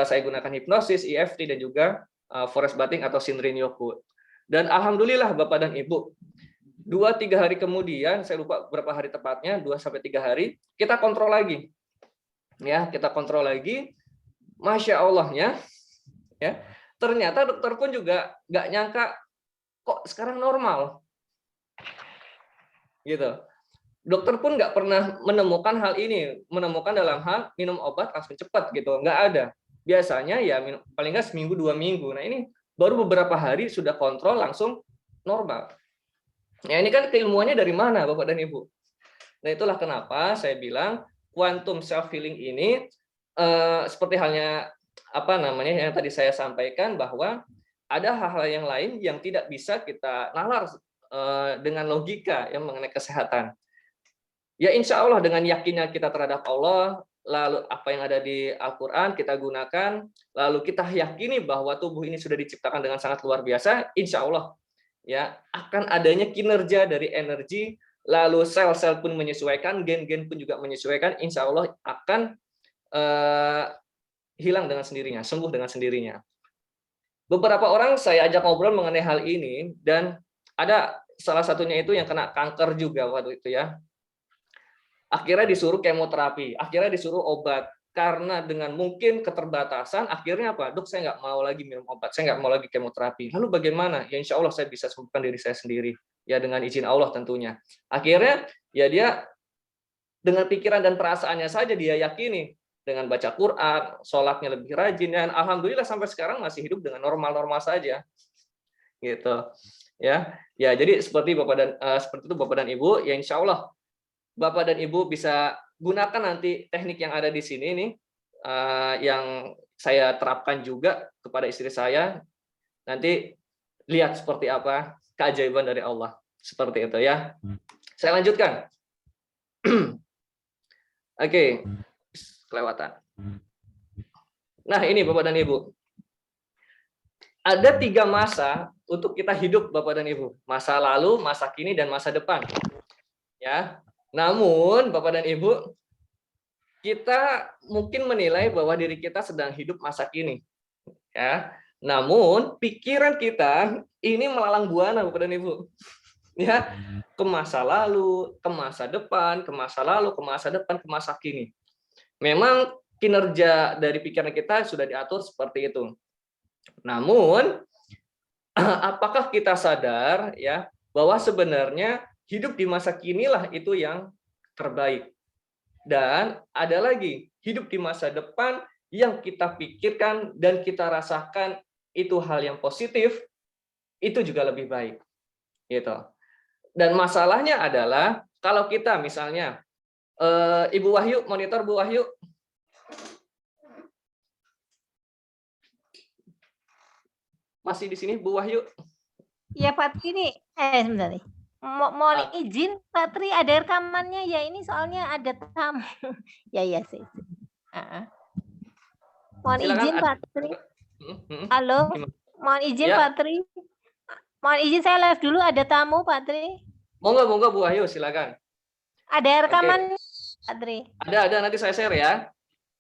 Saya gunakan hipnosis, EFT dan juga forest bathing atau Shinrin Yoku. Dan alhamdulillah Bapak dan Ibu, 2-3 hari kemudian, saya lupa berapa hari tepatnya, 2-3 hari, kita kontrol lagi. Ya, kita kontrol lagi. Masya Allahnya, ya, ternyata dokter pun juga nggak nyangka kok sekarang normal. Gitu. Dokter pun nggak pernah menemukan hal ini, menemukan dalam hal minum obat langsung cepat gitu, nggak ada. Biasanya ya paling nggak seminggu 2 minggu. Nah ini baru beberapa hari sudah kontrol langsung normal. Ya ini kan keilmuannya dari mana Bapak dan Ibu? Nah itulah kenapa saya bilang quantum self healing ini seperti halnya yang tadi saya sampaikan, bahwa ada hal-hal yang lain yang tidak bisa kita nalar dengan logika yang mengenai kesehatan. Ya insya Allah dengan yakinnya kita terhadap Allah, lalu apa yang ada di Al-Quran kita gunakan, lalu kita yakini bahwa tubuh ini sudah diciptakan dengan sangat luar biasa, insya Allah ya akan adanya kinerja dari energi, lalu sel-sel pun menyesuaikan, gen-gen pun juga menyesuaikan, insya Allah akan hilang dengan sendirinya, sembuh dengan sendirinya. Beberapa orang saya ajak ngobrol mengenai hal ini, dan ada salah satunya itu yang kena kanker juga waktu itu ya. Akhirnya disuruh kemoterapi, akhirnya disuruh obat, karena dengan mungkin keterbatasan, akhirnya apa? Dok, saya nggak mau lagi minum obat, saya nggak mau lagi kemoterapi. Lalu bagaimana? Ya insya Allah saya bisa sembuhkan diri saya sendiri, ya dengan izin Allah tentunya. Akhirnya ya dia dengan pikiran dan perasaannya saja dia yakini, dengan baca Quran, sholatnya lebih rajin, dan alhamdulillah sampai sekarang masih hidup dengan normal-normal saja, gitu. Ya, jadi seperti itu Bapak dan Ibu, ya insya Allah Bapak dan Ibu bisa gunakan nanti teknik yang ada di sini nih, yang saya terapkan juga kepada istri saya. Nanti lihat seperti apa keajaiban dari Allah. Seperti itu ya. Saya lanjutkan. Oke, kelewatan. Nah ini Bapak dan Ibu. Ada 3 masa untuk kita hidup Bapak dan Ibu. Masa lalu, masa kini, dan masa depan. Ya. Namun Bapak dan Ibu, kita mungkin menilai bahwa diri kita sedang hidup masa kini. Ya. Namun pikiran kita ini melalang buana Bapak dan Ibu. Ya, ke masa lalu, ke masa depan, ke masa lalu, ke masa depan, ke masa kini. Memang kinerja dari pikiran kita sudah diatur seperti itu. Namun, apakah kita sadar ya bahwa sebenarnya hidup di masa kinilah itu yang terbaik. Dan ada lagi, hidup di masa depan yang kita pikirkan dan kita rasakan itu hal yang positif, itu juga lebih baik. Gitu. Dan masalahnya adalah kalau kita misalnya Ibu Wahyu, monitor Bu Wahyu. Masih di sini Bu Wahyu? Ya Pak Tri ini, sebentar nih. Mohon izin Pak Tri, ada rekamannya ya, ini soalnya ada tamu. Ya sih. Mohon Silakan, izin Pak Tri. Halo, mohon izin Ya. Pak Tri. Mohon izin saya live dulu, ada tamu Pak Tri. Monggo Bu Wahyu, silakan. Ada rekaman Pak Tri? Ada, nanti saya share ya.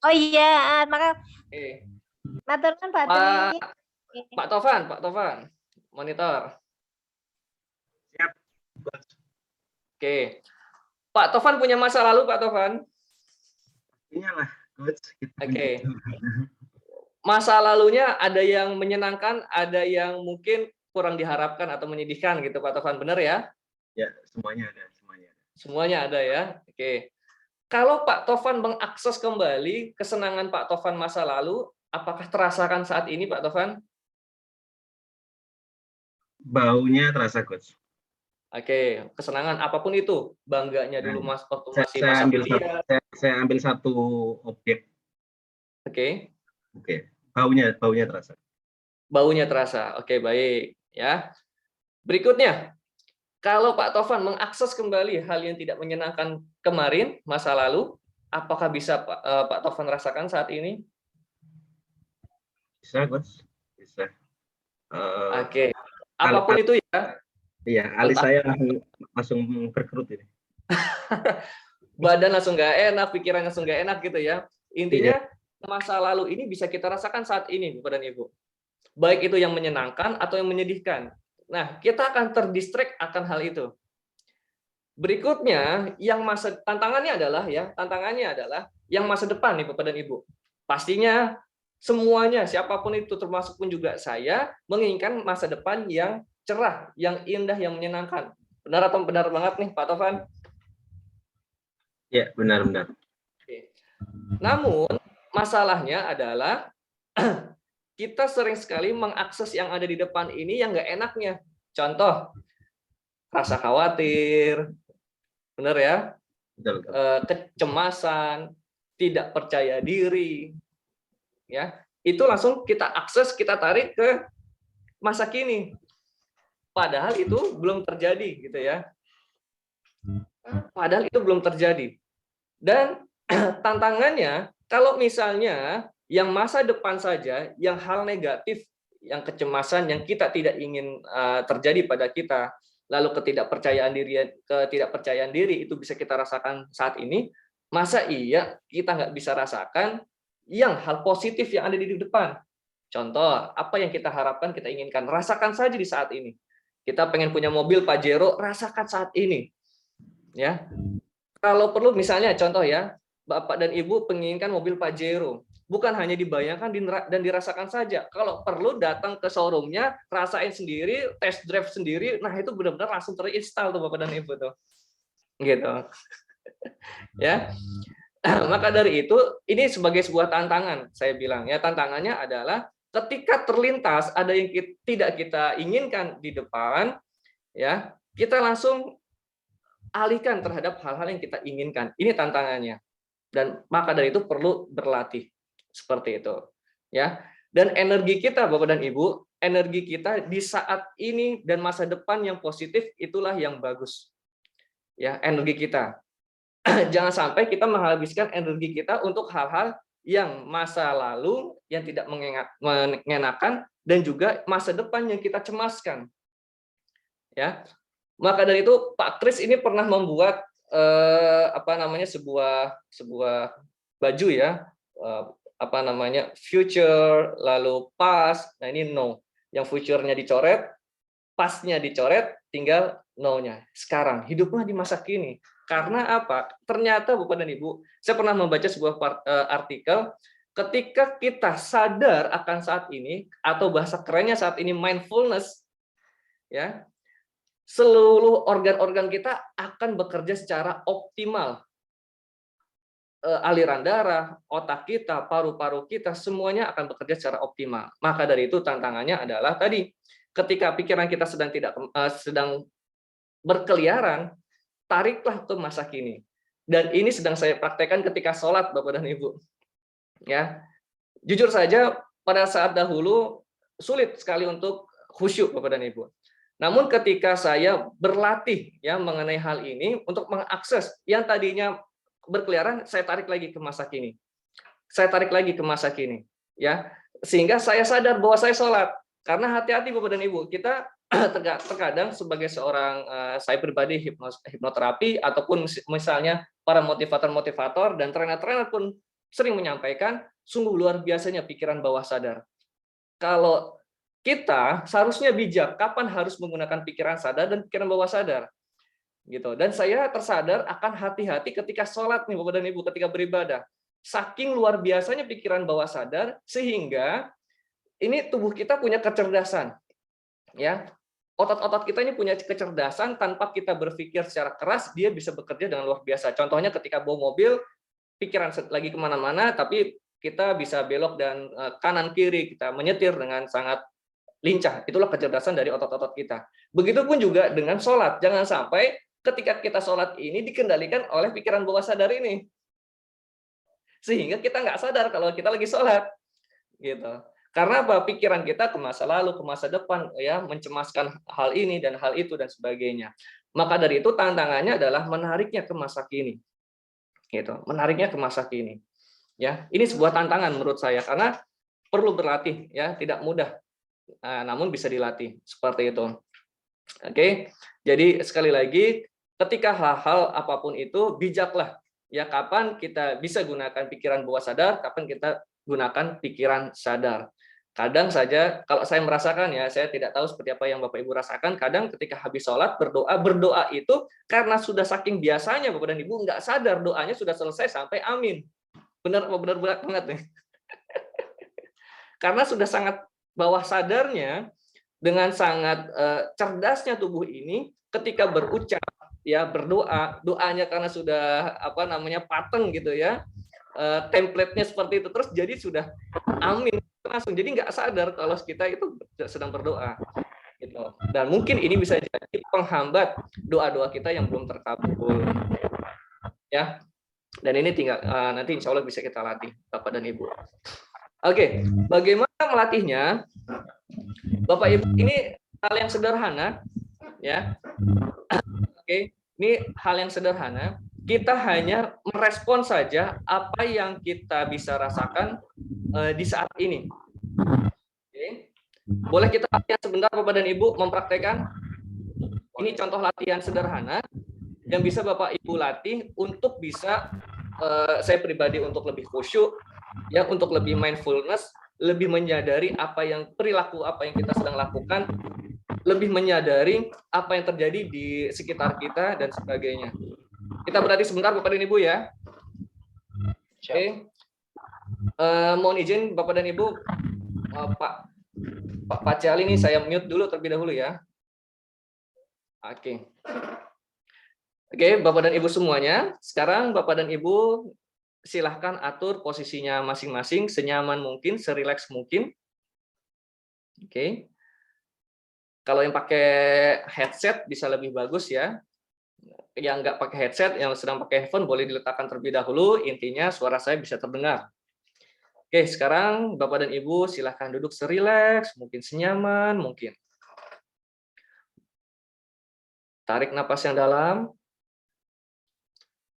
Oh iya, maka Oke. maturkan Pak Tri. Pak Tovan, monitor. Siap. Oke. Pak Tovan punya masa lalu, Pak Tovan? Iyalah, Coach. Oke. Masa lalunya ada yang menyenangkan, ada yang mungkin kurang diharapkan atau menyedihkan gitu, Pak Tovan, benar ya? Ya, semuanya ada. Semuanya ada ya. Oke. Kalau Pak Tovan mengakses kembali kesenangan Pak Tovan masa lalu, apakah terasakan saat ini, Pak Tovan? Baunya terasa, Coach. Oke, kesenangan apapun itu, bangganya dulu Mas waktu masih Saya masa ambil kuliah. saya ambil satu objek. Oke. Baunya terasa. Baunya terasa. Oke, baik ya. Berikutnya, kalau Pak Tovan mengakses kembali hal yang tidak menyenangkan kemarin, masa lalu, apakah bisa Pak Tovan rasakan saat ini? Bisa, Coach. Bisa. Oke. Apapun itu ya. Iya, alis saya langsung berkerut ini. Badan langsung nggak enak, pikiran langsung nggak enak gitu ya. Intinya masa lalu ini bisa kita rasakan saat ini, Bapak dan Ibu. Baik itu yang menyenangkan atau yang menyedihkan. Nah, kita akan terdistract akan hal itu. Berikutnya, yang tantangannya adalah yang masa depan nih Bapak dan Ibu. Pastinya semuanya, siapapun itu termasuk pun juga saya, menginginkan masa depan yang cerah, yang indah, yang menyenangkan. Benar atau benar banget nih Pak Tovan? Ya, benar. Oke. Namun, masalahnya adalah kita sering sekali mengakses yang ada di depan ini yang nggak enaknya. Contoh, rasa khawatir, benar ya? Betul. Kecemasan, tidak percaya diri, ya itu langsung kita akses, kita tarik ke masa kini. Padahal itu belum terjadi, gitu ya. Padahal itu belum terjadi. Dan tantangannya, kalau misalnya yang masa depan saja, yang hal negatif, yang kecemasan, yang kita tidak ingin terjadi pada kita, lalu ketidakpercayaan diri itu bisa kita rasakan saat ini, masa iya kita nggak bisa rasakan yang hal positif yang ada di depan? Contoh, apa yang kita harapkan, kita inginkan, rasakan saja di saat ini. Kita pengen punya mobil Pajero, rasakan saat ini. Ya, kalau perlu misalnya contoh ya, Bapak dan Ibu menginginkan mobil Pajero, bukan hanya dibayangkan dan dirasakan saja. Kalau perlu datang ke showroomnya, rasain sendiri, test drive sendiri, nah itu benar-benar langsung terinstall tuh Bapak dan Ibu tuh. Gitu. Ya. Maka dari itu, ini sebagai sebuah tantangan, saya bilang ya, tantangannya adalah ketika terlintas ada yang tidak kita inginkan di depan, ya kita langsung alihkan terhadap hal-hal yang kita inginkan. Ini tantangannya. Dan maka dari itu perlu berlatih. seperti itu. Ya. Dan energi kita, Bapak dan Ibu, energi kita di saat ini dan masa depan yang positif itulah yang bagus. Ya, energi kita. Jangan sampai kita menghabiskan energi kita untuk hal-hal yang masa lalu yang tidak mengenakan dan juga masa depan yang kita cemaskan. Ya. Maka dari itu Pak Kris ini pernah membuat sebuah baju ya, future lalu past. Nah ini no, yang future-nya dicoret, past-nya dicoret, tinggal no-nya. Sekarang hiduplah di masa kini. Karena apa? Ternyata Bapak dan Ibu, saya pernah membaca sebuah artikel, ketika kita sadar akan saat ini, atau bahasa kerennya saat ini mindfulness, ya, seluruh organ-organ kita akan bekerja secara optimal. Aliran darah, otak kita, paru-paru kita, semuanya akan bekerja secara optimal. Maka dari itu tantangannya adalah tadi, ketika pikiran kita sedang berkeliaran, tariklah ke masa kini. Dan ini sedang saya praktekkan ketika sholat, Bapak dan Ibu. Ya, jujur saja pada saat dahulu sulit sekali untuk khusyuk, Bapak dan Ibu. Namun ketika saya berlatih ya mengenai hal ini untuk mengakses yang tadinya berkeliaran, saya tarik lagi ke masa kini. Saya tarik lagi ke masa kini, ya. Sehingga saya sadar bahwa saya sholat. Karena hati-hati Bapak dan Ibu, kita terkadang sebagai seorang saya pribadi hipnoterapi ataupun misalnya para motivator-motivator dan trainer-trainer pun sering menyampaikan sungguh luar biasanya pikiran bawah sadar. Kalau kita seharusnya bijak kapan harus menggunakan pikiran sadar dan pikiran bawah sadar. Gitu. Dan saya tersadar akan hati-hati ketika sholat nih Bapak dan Ibu, ketika beribadah. Saking luar biasanya pikiran bawah sadar sehingga ini tubuh kita punya kecerdasan. Ya. Otot-otot kita ini punya kecerdasan, tanpa kita berpikir secara keras dia bisa bekerja dengan luar biasa. Contohnya ketika bawa mobil, pikiran lagi kemana-mana, tapi kita bisa belok dan kanan kiri, kita menyetir dengan sangat lincah. Itulah kecerdasan dari otot-otot kita. Begitupun juga dengan sholat. Jangan sampai ketika kita sholat ini dikendalikan oleh pikiran bawah sadar ini. Sehingga kita nggak sadar kalau kita lagi sholat. Gitu. Karena apa? Pikiran kita ke masa lalu, ke masa depan, ya, mencemaskan hal ini dan hal itu dan sebagainya. Maka dari itu tantangannya adalah menariknya ke masa kini. Gitu. Menariknya ke masa kini. Ya, ini sebuah tantangan menurut saya karena perlu berlatih, ya, tidak mudah. Namun bisa dilatih seperti itu. Oke. Jadi sekali lagi, ketika hal-hal apapun itu bijaklah, ya, kapan kita bisa gunakan pikiran bawah sadar, kapan kita gunakan pikiran sadar. Kadang saja kalau saya merasakan, ya, saya tidak tahu seperti apa yang Bapak Ibu rasakan, kadang ketika habis sholat berdoa itu karena sudah saking biasanya Bapak dan Ibu nggak sadar doanya sudah selesai sampai amin. Benar banget nih. Karena sudah sangat bawah sadarnya, dengan sangat cerdasnya tubuh ini ketika berucap, ya, berdoa, doanya karena sudah pattern gitu ya, template-nya seperti itu terus, jadi sudah amin langsung, jadi nggak sadar kalau kita itu sedang berdoa gitu. Dan mungkin ini bisa jadi penghambat doa-doa kita yang belum terkabul, ya. Dan ini tinggal nanti insya Allah bisa kita latih Bapak dan Ibu. Oke, bagaimana melatihnya? Bapak Ibu, ini hal yang sederhana, ya. Oke, ini hal yang sederhana. Kita hanya merespon saja apa yang kita bisa rasakan di saat ini. Oke. Boleh kita latihan sebentar Bapak dan Ibu mempraktekkan? Ini contoh latihan sederhana yang bisa Bapak Ibu latih untuk bisa saya pribadi untuk lebih khusyuk, ya, untuk lebih mindfulness, lebih menyadari perilaku apa yang kita sedang lakukan, lebih menyadari apa yang terjadi di sekitar kita dan sebagainya. Kita berlatih sebentar Bapak dan Ibu, ya. Oke. Mohon izin Bapak dan Ibu, Pak Cali ini saya mute dulu terlebih dahulu, ya. Oke. Oke, Bapak dan Ibu semuanya, sekarang Bapak dan Ibu silahkan atur posisinya masing-masing senyaman mungkin, serileks mungkin. Oke. Kalau yang pakai headset bisa lebih bagus, ya. Yang nggak pakai headset, yang sedang pakai headphone boleh diletakkan terlebih dahulu. Intinya suara saya bisa terdengar. Oke, sekarang Bapak dan Ibu silahkan duduk serileks, mungkin senyaman, mungkin. Tarik napas yang dalam,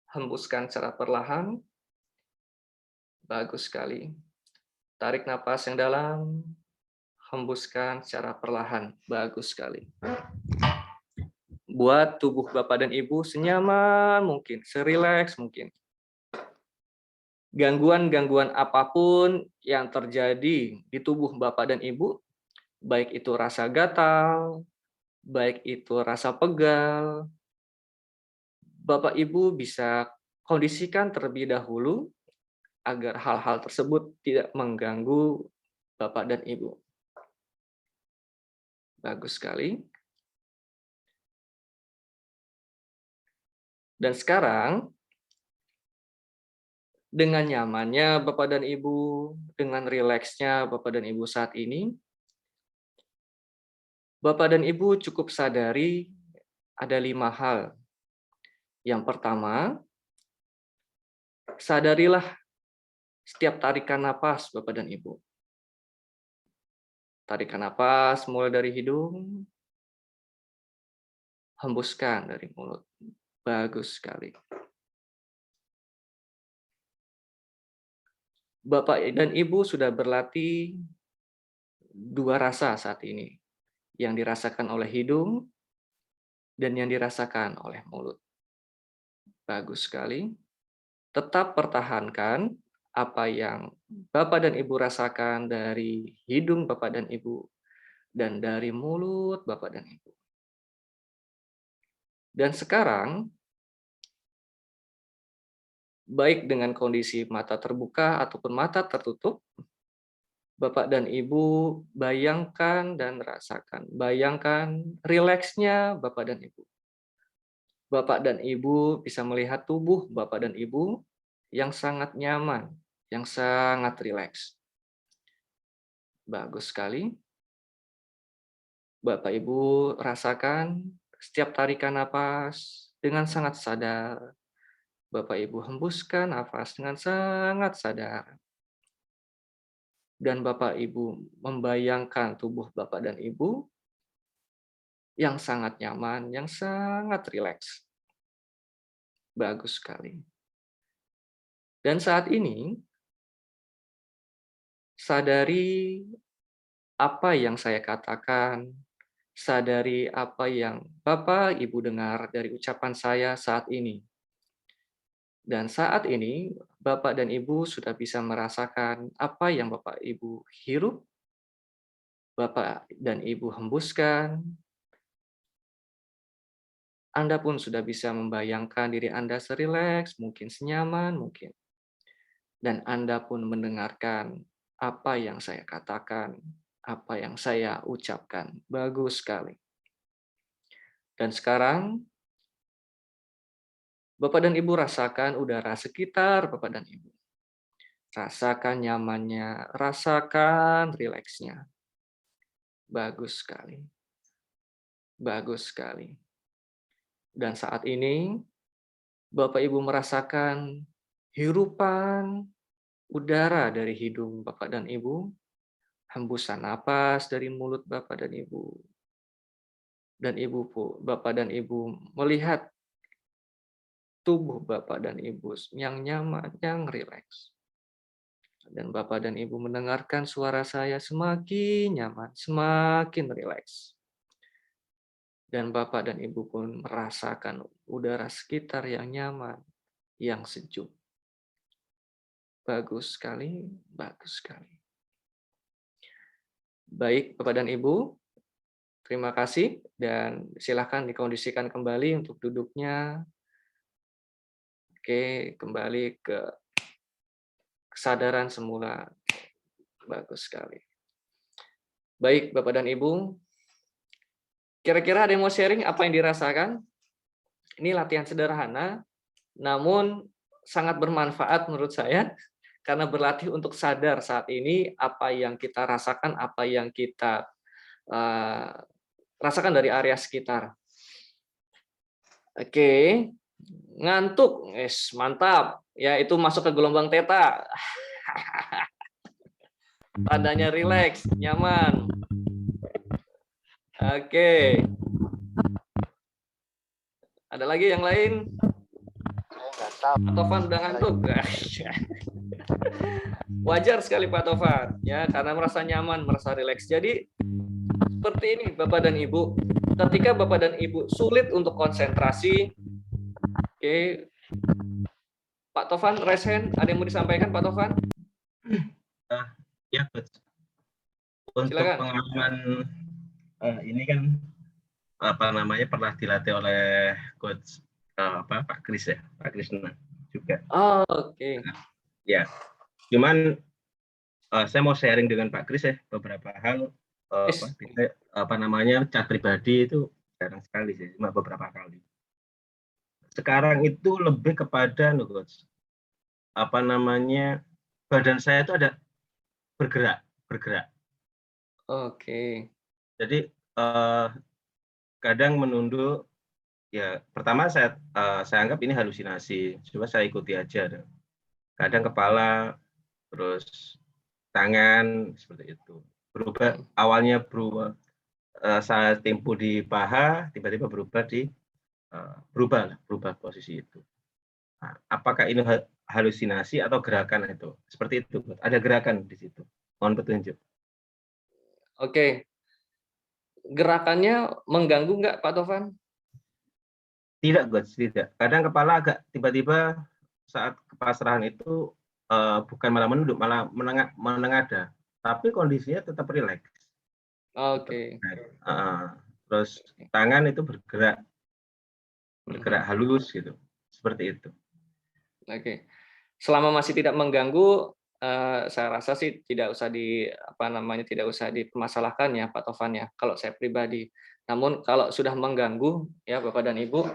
hembuskan secara perlahan. Bagus sekali. Tarik napas yang dalam, hembuskan secara perlahan. Bagus sekali. Buat tubuh Bapak dan Ibu senyaman mungkin, serileks mungkin. Gangguan-gangguan apapun yang terjadi di tubuh Bapak dan Ibu, baik itu rasa gatal, baik itu rasa pegal, Bapak Ibu bisa kondisikan terlebih dahulu agar hal-hal tersebut tidak mengganggu Bapak dan Ibu. Bagus sekali. Dan sekarang, dengan nyamannya Bapak dan Ibu, dengan rileksnya Bapak dan Ibu saat ini, Bapak dan Ibu cukup sadari ada 5 hal. Yang pertama, sadarilah setiap tarikan napas Bapak dan Ibu. Tarikan napas mulai dari hidung, hembuskan dari mulut. Bagus sekali. Bapak dan Ibu sudah berlatih 2 rasa saat ini, yang dirasakan oleh hidung dan yang dirasakan oleh mulut. Bagus sekali. Tetap pertahankan apa yang Bapak dan Ibu rasakan dari hidung Bapak dan Ibu dan dari mulut Bapak dan Ibu. Dan sekarang, baik dengan kondisi mata terbuka ataupun mata tertutup, Bapak dan Ibu bayangkan dan rasakan. Bayangkan rileksnya Bapak dan Ibu. Bapak dan Ibu bisa melihat tubuh Bapak dan Ibu yang sangat nyaman, yang sangat rileks. Bagus sekali. Bapak Ibu rasakan setiap tarikan napas dengan sangat sadar. Bapak Ibu hembuskan nafas dengan sangat sadar. Dan Bapak Ibu membayangkan tubuh Bapak dan Ibu yang sangat nyaman, yang sangat rileks. Bagus sekali. Dan saat ini, sadari apa yang saya katakan, sadari apa yang Bapak Ibu dengar dari ucapan saya saat ini. Dan saat ini, Bapak dan Ibu sudah bisa merasakan apa yang Bapak Ibu hirup, Bapak dan Ibu hembuskan. Anda pun sudah bisa membayangkan diri Anda serileks, mungkin senyaman, mungkin. Dan Anda pun mendengarkan apa yang saya katakan, apa yang saya ucapkan. Bagus sekali. Dan sekarang, Bapak dan Ibu rasakan udara sekitar Bapak dan Ibu. Rasakan nyamannya, rasakan rileksnya. Bagus sekali. Bagus sekali. Dan saat ini, Bapak Ibu merasakan hirupan udara dari hidung Bapak dan Ibu, hembusan napas dari mulut Bapak dan Ibu. Dan Bapak dan Ibu melihat tubuh Bapak dan Ibu yang nyaman, yang rileks. Dan Bapak dan Ibu mendengarkan suara saya semakin nyaman, semakin rileks. Dan Bapak dan Ibu pun merasakan udara sekitar yang nyaman, yang sejuk. Bagus sekali, bagus sekali. Baik, Bapak dan Ibu, terima kasih dan silakan dikondisikan kembali untuk duduknya. Oke, kembali ke kesadaran semula. Bagus sekali. Baik, Bapak dan Ibu, kira-kira ada yang mau sharing apa yang dirasakan? Ini latihan sederhana, namun sangat bermanfaat menurut saya, karena berlatih untuk sadar saat ini apa yang kita rasakan, apa yang kita rasakan dari area sekitar. Oke, ngantuk, mantap. Ya, itu masuk ke gelombang theta. Tandanya rileks, nyaman. Oke. Ada lagi yang lain? Nggak tahu. Pak Tovan udah ngantuk. Wajar sekali Pak Tovan, ya, karena merasa nyaman, merasa rileks. Jadi seperti ini Bapak dan Ibu. Ketika Bapak dan Ibu sulit untuk konsentrasi, oke, Pak Tovan, raise hand. Ada yang mau disampaikan Pak Tovan? Ya, Coach. Untuk Silakan. pengalaman ini kan apa namanya pernah dilatih oleh Coach Pak Kris ya, Pak Krisna juga. Oh, oke. Ya, cuman saya mau sharing dengan Pak Kris ya beberapa hal. Apa namanya cat pribadi itu jarang sekali sih, cuma beberapa kali. Sekarang itu lebih kepada Coach, apa namanya badan saya itu ada bergerak. Oke. Jadi kadang menunduk. Ya, pertama saya anggap ini halusinasi. Coba saya ikuti aja. Kadang kepala, terus tangan seperti itu. Berubah, awalnya berubah saat tempo di paha, tiba-tiba berubah berubah posisi itu. Nah, apakah ini halusinasi atau gerakan itu? Seperti itu. Ada gerakan di situ. Mohon petunjuk. Oke. Gerakannya mengganggu nggak Pak Tovan? Tidak, Coach, tidak. Kadang kepala agak tiba-tiba saat kepasrahan itu bukan malah menunduk, malah menengada. Tapi kondisinya tetap rileks. Oke. Terus tangan itu bergerak halus gitu, seperti itu. Oke. Selama masih tidak mengganggu, saya rasa sih tidak usah tidak usah dipermasalahkan ya Pak Tovan ya. Kalau saya pribadi. Namun kalau sudah mengganggu ya Bapak dan Ibu,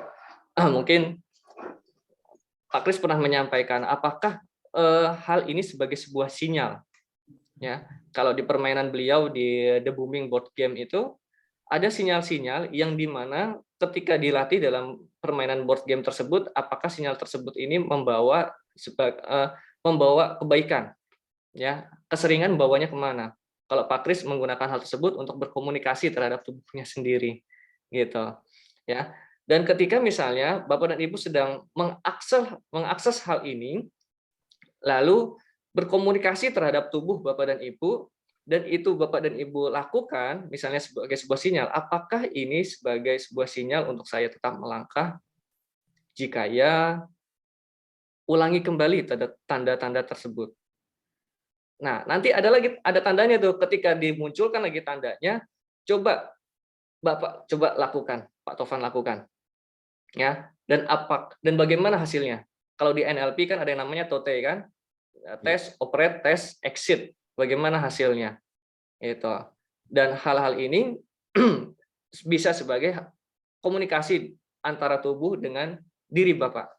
mungkin Pak Kris pernah menyampaikan apakah hal ini sebagai sebuah sinyal ya. Kalau di permainan beliau di The Booming Board Game itu ada sinyal-sinyal yang dimana ketika dilatih dalam permainan board game tersebut, apakah sinyal tersebut ini membawa kebaikan ya, keseringan bawanya kemana. Kalau Pak Kris menggunakan hal tersebut untuk berkomunikasi terhadap tubuhnya sendiri, gitu, ya. Dan ketika misalnya Bapak dan Ibu sedang mengakses hal ini, lalu berkomunikasi terhadap tubuh Bapak dan Ibu, dan itu Bapak dan Ibu lakukan, misalnya sebagai sebuah sinyal, apakah ini sebagai sebuah sinyal untuk saya tetap melangkah? Jika ya, ulangi kembali tanda-tanda tersebut. Nah, nanti ada tandanya tuh, ketika dimunculkan lagi tandanya, coba Bapak lakukan, Pak Tovan lakukan. Ya, dan bagaimana hasilnya? Kalau di NLP kan ada yang namanya TOTE kan? Tes, operate, test, exit. Bagaimana hasilnya? Itu. Dan hal-hal ini bisa sebagai komunikasi antara tubuh dengan diri Bapak.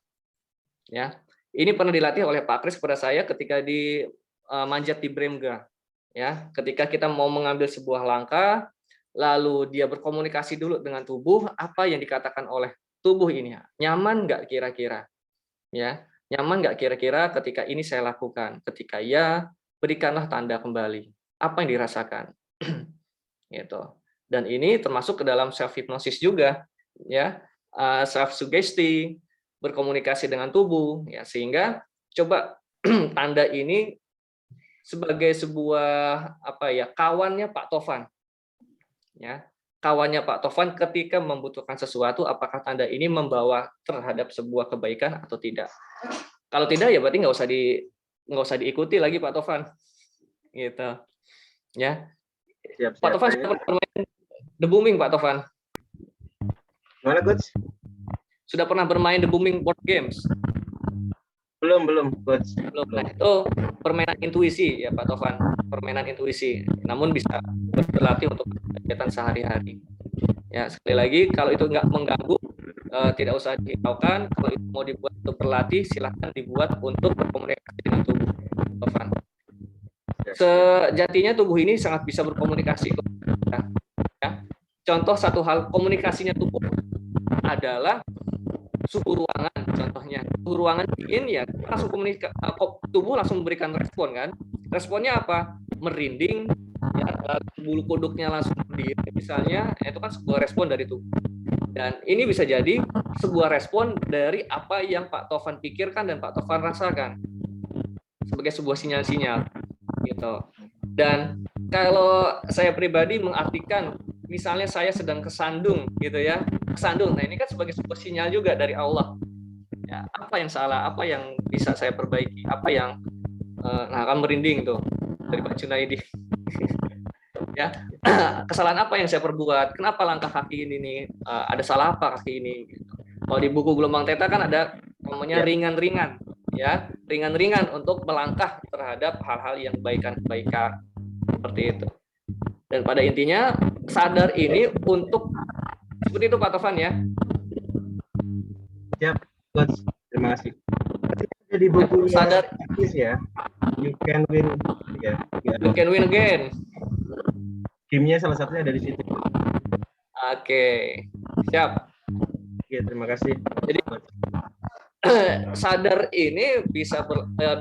Ya. Ini pernah dilatih oleh Pak Kris kepada saya ketika di manjat di Bremga, ya, ketika kita mau mengambil sebuah langkah, lalu dia berkomunikasi dulu dengan tubuh, apa yang dikatakan oleh tubuh ini, nyaman nggak kira-kira, ya, nyaman nggak kira-kira ketika ini saya lakukan, ketika ya, berikanlah tanda kembali, apa yang dirasakan, gitu. Dan ini termasuk ke dalam self hypnosis juga, ya, self suggestion, berkomunikasi dengan tubuh, ya, sehingga coba tanda ini sebagai sebuah kawannya Pak Tovan, ya, kawannya Pak Tovan ketika membutuhkan sesuatu, apakah tanda ini membawa terhadap sebuah kebaikan atau tidak? Kalau tidak ya berarti nggak usah diikuti lagi Pak Tovan, gitu, ya. Siap, Pak Tovan sudah pernah bermain The Booming Pak Tovan? Gimana, Coach? Sudah pernah bermain The Booming Board Games? Belum, Coach. Belum. Nah, itu permainan intuisi ya Pak Tovan, permainan intuisi. Namun bisa berlatih untuk kegiatan sehari-hari. Ya, sekali lagi kalau itu nggak mengganggu, tidak usah dihiraukan. Kalau itu mau dibuat untuk berlatih, silahkan dibuat untuk berkomunikasi dengan tubuh, Tovan. Sejatinya tubuh ini sangat bisa berkomunikasi. Ya. Contoh satu hal komunikasinya tubuh adalah suhu ruangan, contohnya suhu ruangan dingin ya langsung tubuh langsung memberikan respon kan. Responnya apa? merinding, ya, bulu kuduknya langsung berdiri, misalnya, itu kan sebuah respon dari tubuh. Dan ini bisa jadi sebuah respon dari apa yang Pak Tovan pikirkan dan Pak Tovan rasakan sebagai sebuah sinyal-sinyal, gitu. Dan kalau saya pribadi mengartikan, misalnya saya sedang kesandung, gitu ya, kesandung. Nah ini kan sebagai sebuah sinyal juga dari Allah. Ya, apa yang salah, apa yang bisa saya perbaiki, apa yang akan merinding tuh dari Pak Junaidi. Ya, kesalahan apa yang saya perbuat? Kenapa langkah kaki ini nih ada salah apa kaki ini? Kalau di buku Gelombang Theta kan ada namanya ringan-ringan, ya, ringan-ringan untuk melangkah terhadap hal-hal yang kebaikan-kebaikan seperti itu. Dan pada intinya sadar ini untuk seperti itu Pak Tovan ya. Siap, Coach. Terima kasih. Jadi buku Sadar, ya, You Can Win ya. you can win again. Gamenya salah satunya ada di situ. Oke, siap. Oke, terima kasih. Jadi sadar ini bisa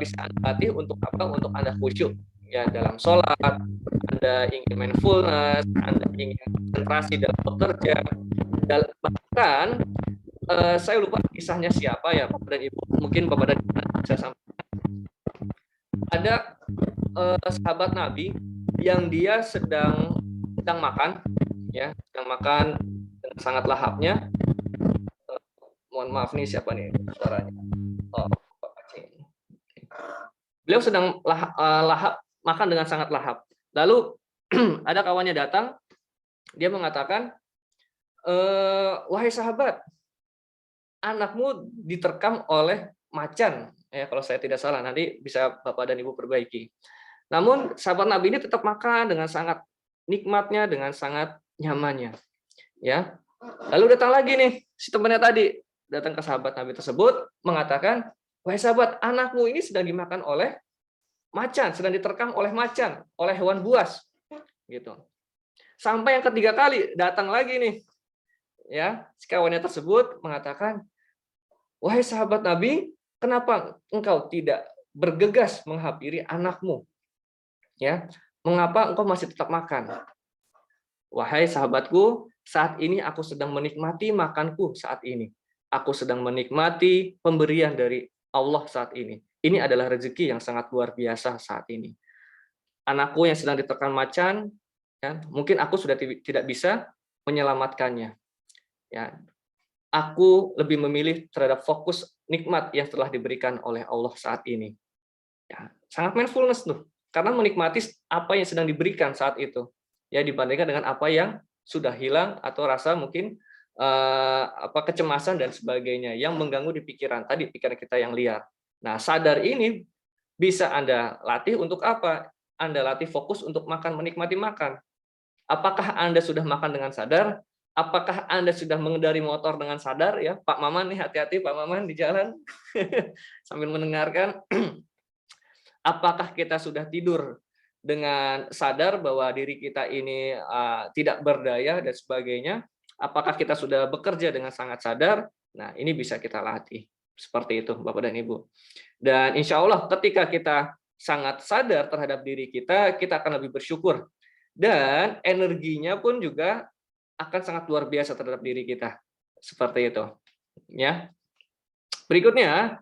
bisa Anda latih untuk apa? Untuk Anda khusyuk ya dalam sholat, Anda ingin mindfulness, Anda ingin konsentrasi dalam bekerja, dan bahkan saya lupa kisahnya siapa ya Bapak dan Ibu, mungkin Bapak dan Ibu bisa sampaikan. Ada sahabat Nabi yang dia sedang makan, ya, sedang makan dengan sangat lahapnya. Mohon maaf nih siapa nih suaranya? Oh, Pak Aceh. Beliau sedang lahap, makan dengan sangat lahap. Lalu ada kawannya datang, dia mengatakan, wahai sahabat, anakmu diterkam oleh macan. Ya, kalau saya tidak salah, nanti bisa Bapak dan Ibu perbaiki. Namun sahabat Nabi ini tetap makan dengan sangat nikmatnya, dengan sangat nyamannya. Ya. Lalu datang lagi nih si temannya tadi, datang ke sahabat Nabi tersebut mengatakan, wahai sahabat, anakmu ini sedang dimakan oleh macan, sedang diterkam oleh macan, oleh hewan buas, gitu. Sampai yang ketiga kali datang lagi nih, ya, si kawannya tersebut mengatakan, wahai sahabat Nabi, kenapa engkau tidak bergegas menghampiri anakmu? Ya, mengapa engkau masih tetap makan? Wahai sahabatku, saat ini aku sedang menikmati makanku saat ini. Aku sedang menikmati pemberian dari Allah saat ini. Ini adalah rezeki yang sangat luar biasa saat ini. Anakku yang sedang diterkam macan, ya, mungkin aku sudah tidak bisa menyelamatkannya. Ya, aku lebih memilih terhadap fokus nikmat yang telah diberikan oleh Allah saat ini. Ya, sangat mindfulness tuh, karena menikmati apa yang sedang diberikan saat itu, ya, dibandingkan dengan apa yang sudah hilang atau rasa mungkin kecemasan dan sebagainya yang mengganggu di pikiran tadi, pikiran kita yang liar. Nah, sadar ini bisa Anda latih untuk apa? Anda latih fokus untuk makan, menikmati makan. Apakah Anda sudah makan dengan sadar? Apakah Anda sudah mengendari motor dengan sadar? Ya, Pak Maman nih, hati-hati Pak Maman di jalan sambil mendengarkan. Apakah kita sudah tidur dengan sadar bahwa diri kita ini tidak berdaya dan sebagainya? Apakah kita sudah bekerja dengan sangat sadar? Nah, ini bisa kita latih. Seperti itu, Bapak dan Ibu. Dan insya Allah ketika kita sangat sadar terhadap diri kita akan lebih bersyukur. Dan energinya pun juga akan sangat luar biasa terhadap diri kita. Seperti itu. Ya. Berikutnya,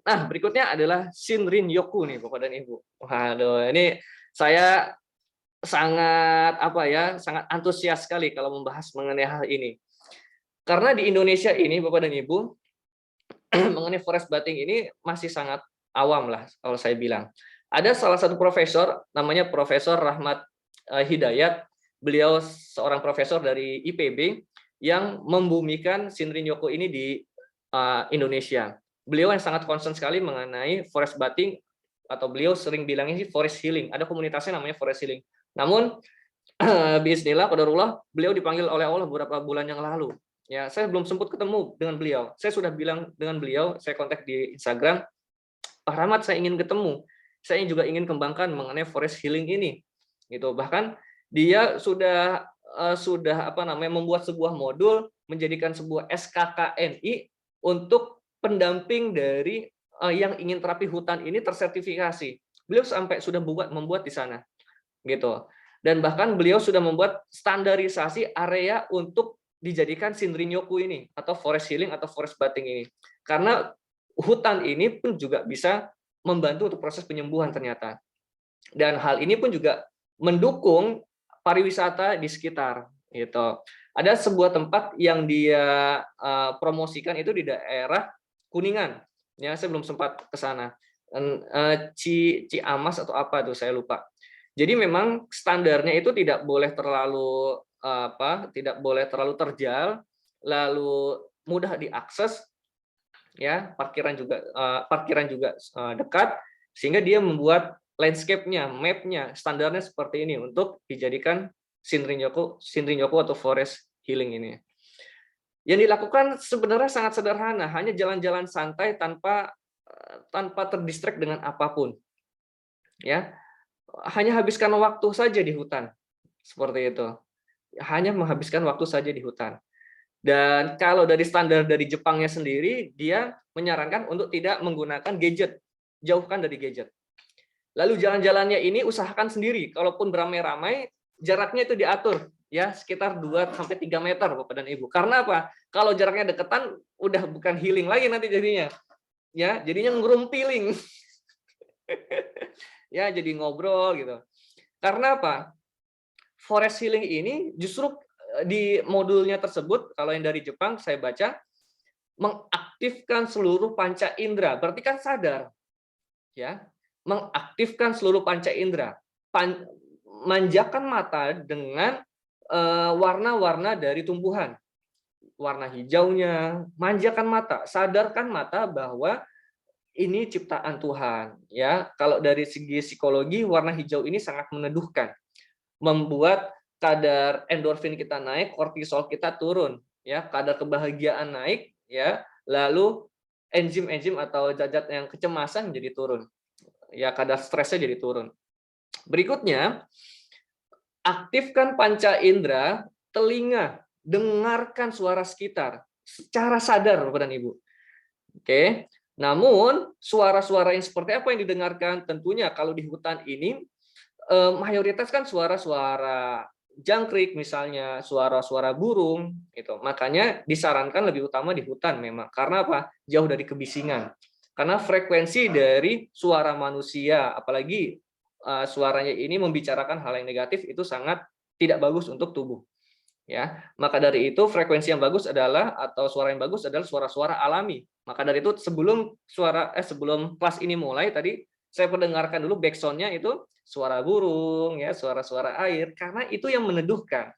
nah, berikutnya adalah Shinrin Yoku nih, Bapak dan Ibu. Waduh, ini saya sangat sangat antusias sekali kalau membahas mengenai hal ini. Karena di Indonesia ini, Bapak dan Ibu, mengenai forest bathing ini masih sangat awam lah kalau saya bilang. Ada salah satu profesor, namanya Profesor Rahmat Hidayat. Beliau seorang profesor dari IPB yang membumikan Shinrin Yoku ini di Indonesia. Beliau yang sangat concern sekali mengenai forest bathing, atau beliau sering bilangnya sih forest healing. Ada komunitasnya namanya forest healing. Namun bismillah, qadarullah, beliau dipanggil oleh Allah beberapa bulan yang lalu. Ya, saya belum sempat ketemu dengan beliau. Saya sudah bilang dengan beliau, saya kontak di Instagram, Pak Rahmat, saya ingin ketemu. Saya juga ingin kembangkan mengenai forest healing ini. Gitu. Bahkan dia sudah membuat sebuah modul, menjadikan sebuah SKKNI untuk pendamping dari yang ingin terapi hutan ini tersertifikasi. beliau sampai sudah membuat di sana, gitu. Dan bahkan beliau sudah membuat standarisasi area untuk dijadikan Shinrin-yoku ini, atau forest healing atau forest bathing ini. Karena hutan ini pun juga bisa membantu untuk proses penyembuhan ternyata. Dan hal ini pun juga mendukung pariwisata di sekitar, gitu. Ada sebuah tempat yang dia promosikan itu di daerah Kuningan, ya saya belum sempat ke sana. Ciamas atau apa tuh saya lupa. Jadi memang standarnya itu tidak boleh terlalu tidak boleh terlalu terjal, lalu mudah diakses, ya parkiran juga dekat, sehingga dia membuat landscape-nya, map-nya, standarnya seperti ini untuk dijadikan Shinrin-yoku atau forest healing ini. Yang dilakukan sebenarnya sangat sederhana, hanya jalan-jalan santai tanpa terdistract dengan apapun. Ya, hanya habiskan waktu saja di hutan. Seperti itu. Hanya menghabiskan waktu saja di hutan. Dan kalau dari standar dari Jepangnya sendiri, dia menyarankan untuk tidak menggunakan gadget, jauhkan dari gadget. Lalu jalan-jalannya ini usahakan sendiri, kalaupun beramai-ramai, jaraknya itu diatur, ya sekitar 2-3 meter Bapak dan Ibu. Karena apa? Kalau jaraknya deketan, udah bukan healing lagi nanti jadinya, ya jadinya ngerumpiling, ya jadi ngobrol gitu. Karena apa? Forest healing ini justru di modulnya tersebut, kalau yang dari Jepang saya baca, mengaktifkan seluruh panca indera, berarti kan sadar, ya, mengaktifkan seluruh panca indera, manjakan mata dengan warna-warna dari tumbuhan, warna hijaunya, manjakan mata, sadarkan mata bahwa ini ciptaan Tuhan, ya. Kalau dari segi psikologi, warna hijau ini sangat meneduhkan, membuat kadar endorfin kita naik, kortisol kita turun, ya, kadar kebahagiaan naik, ya, lalu enzim-enzim atau zat-zat yang kecemasan jadi turun, ya, kadar stresnya jadi turun. Berikutnya, aktifkan panca indera, telinga, dengarkan suara sekitar secara sadar, Bapak dan Ibu. Oke. Namun suara-suara yang seperti apa yang didengarkan? Tentunya kalau di hutan ini mayoritas kan suara-suara jangkrik, misalnya suara-suara burung, itu. Makanya disarankan lebih utama di hutan memang. Karena apa? Jauh dari kebisingan. Karena frekuensi dari suara manusia, apalagi suaranya ini membicarakan hal yang negatif, itu sangat tidak bagus untuk tubuh. Ya, maka dari itu frekuensi yang bagus adalah, atau suara yang bagus adalah suara-suara alami. Maka dari itu sebelum kelas ini mulai tadi saya perdengarkan dulu backsound-nya itu suara burung, ya, suara-suara air, karena itu yang meneduhkan,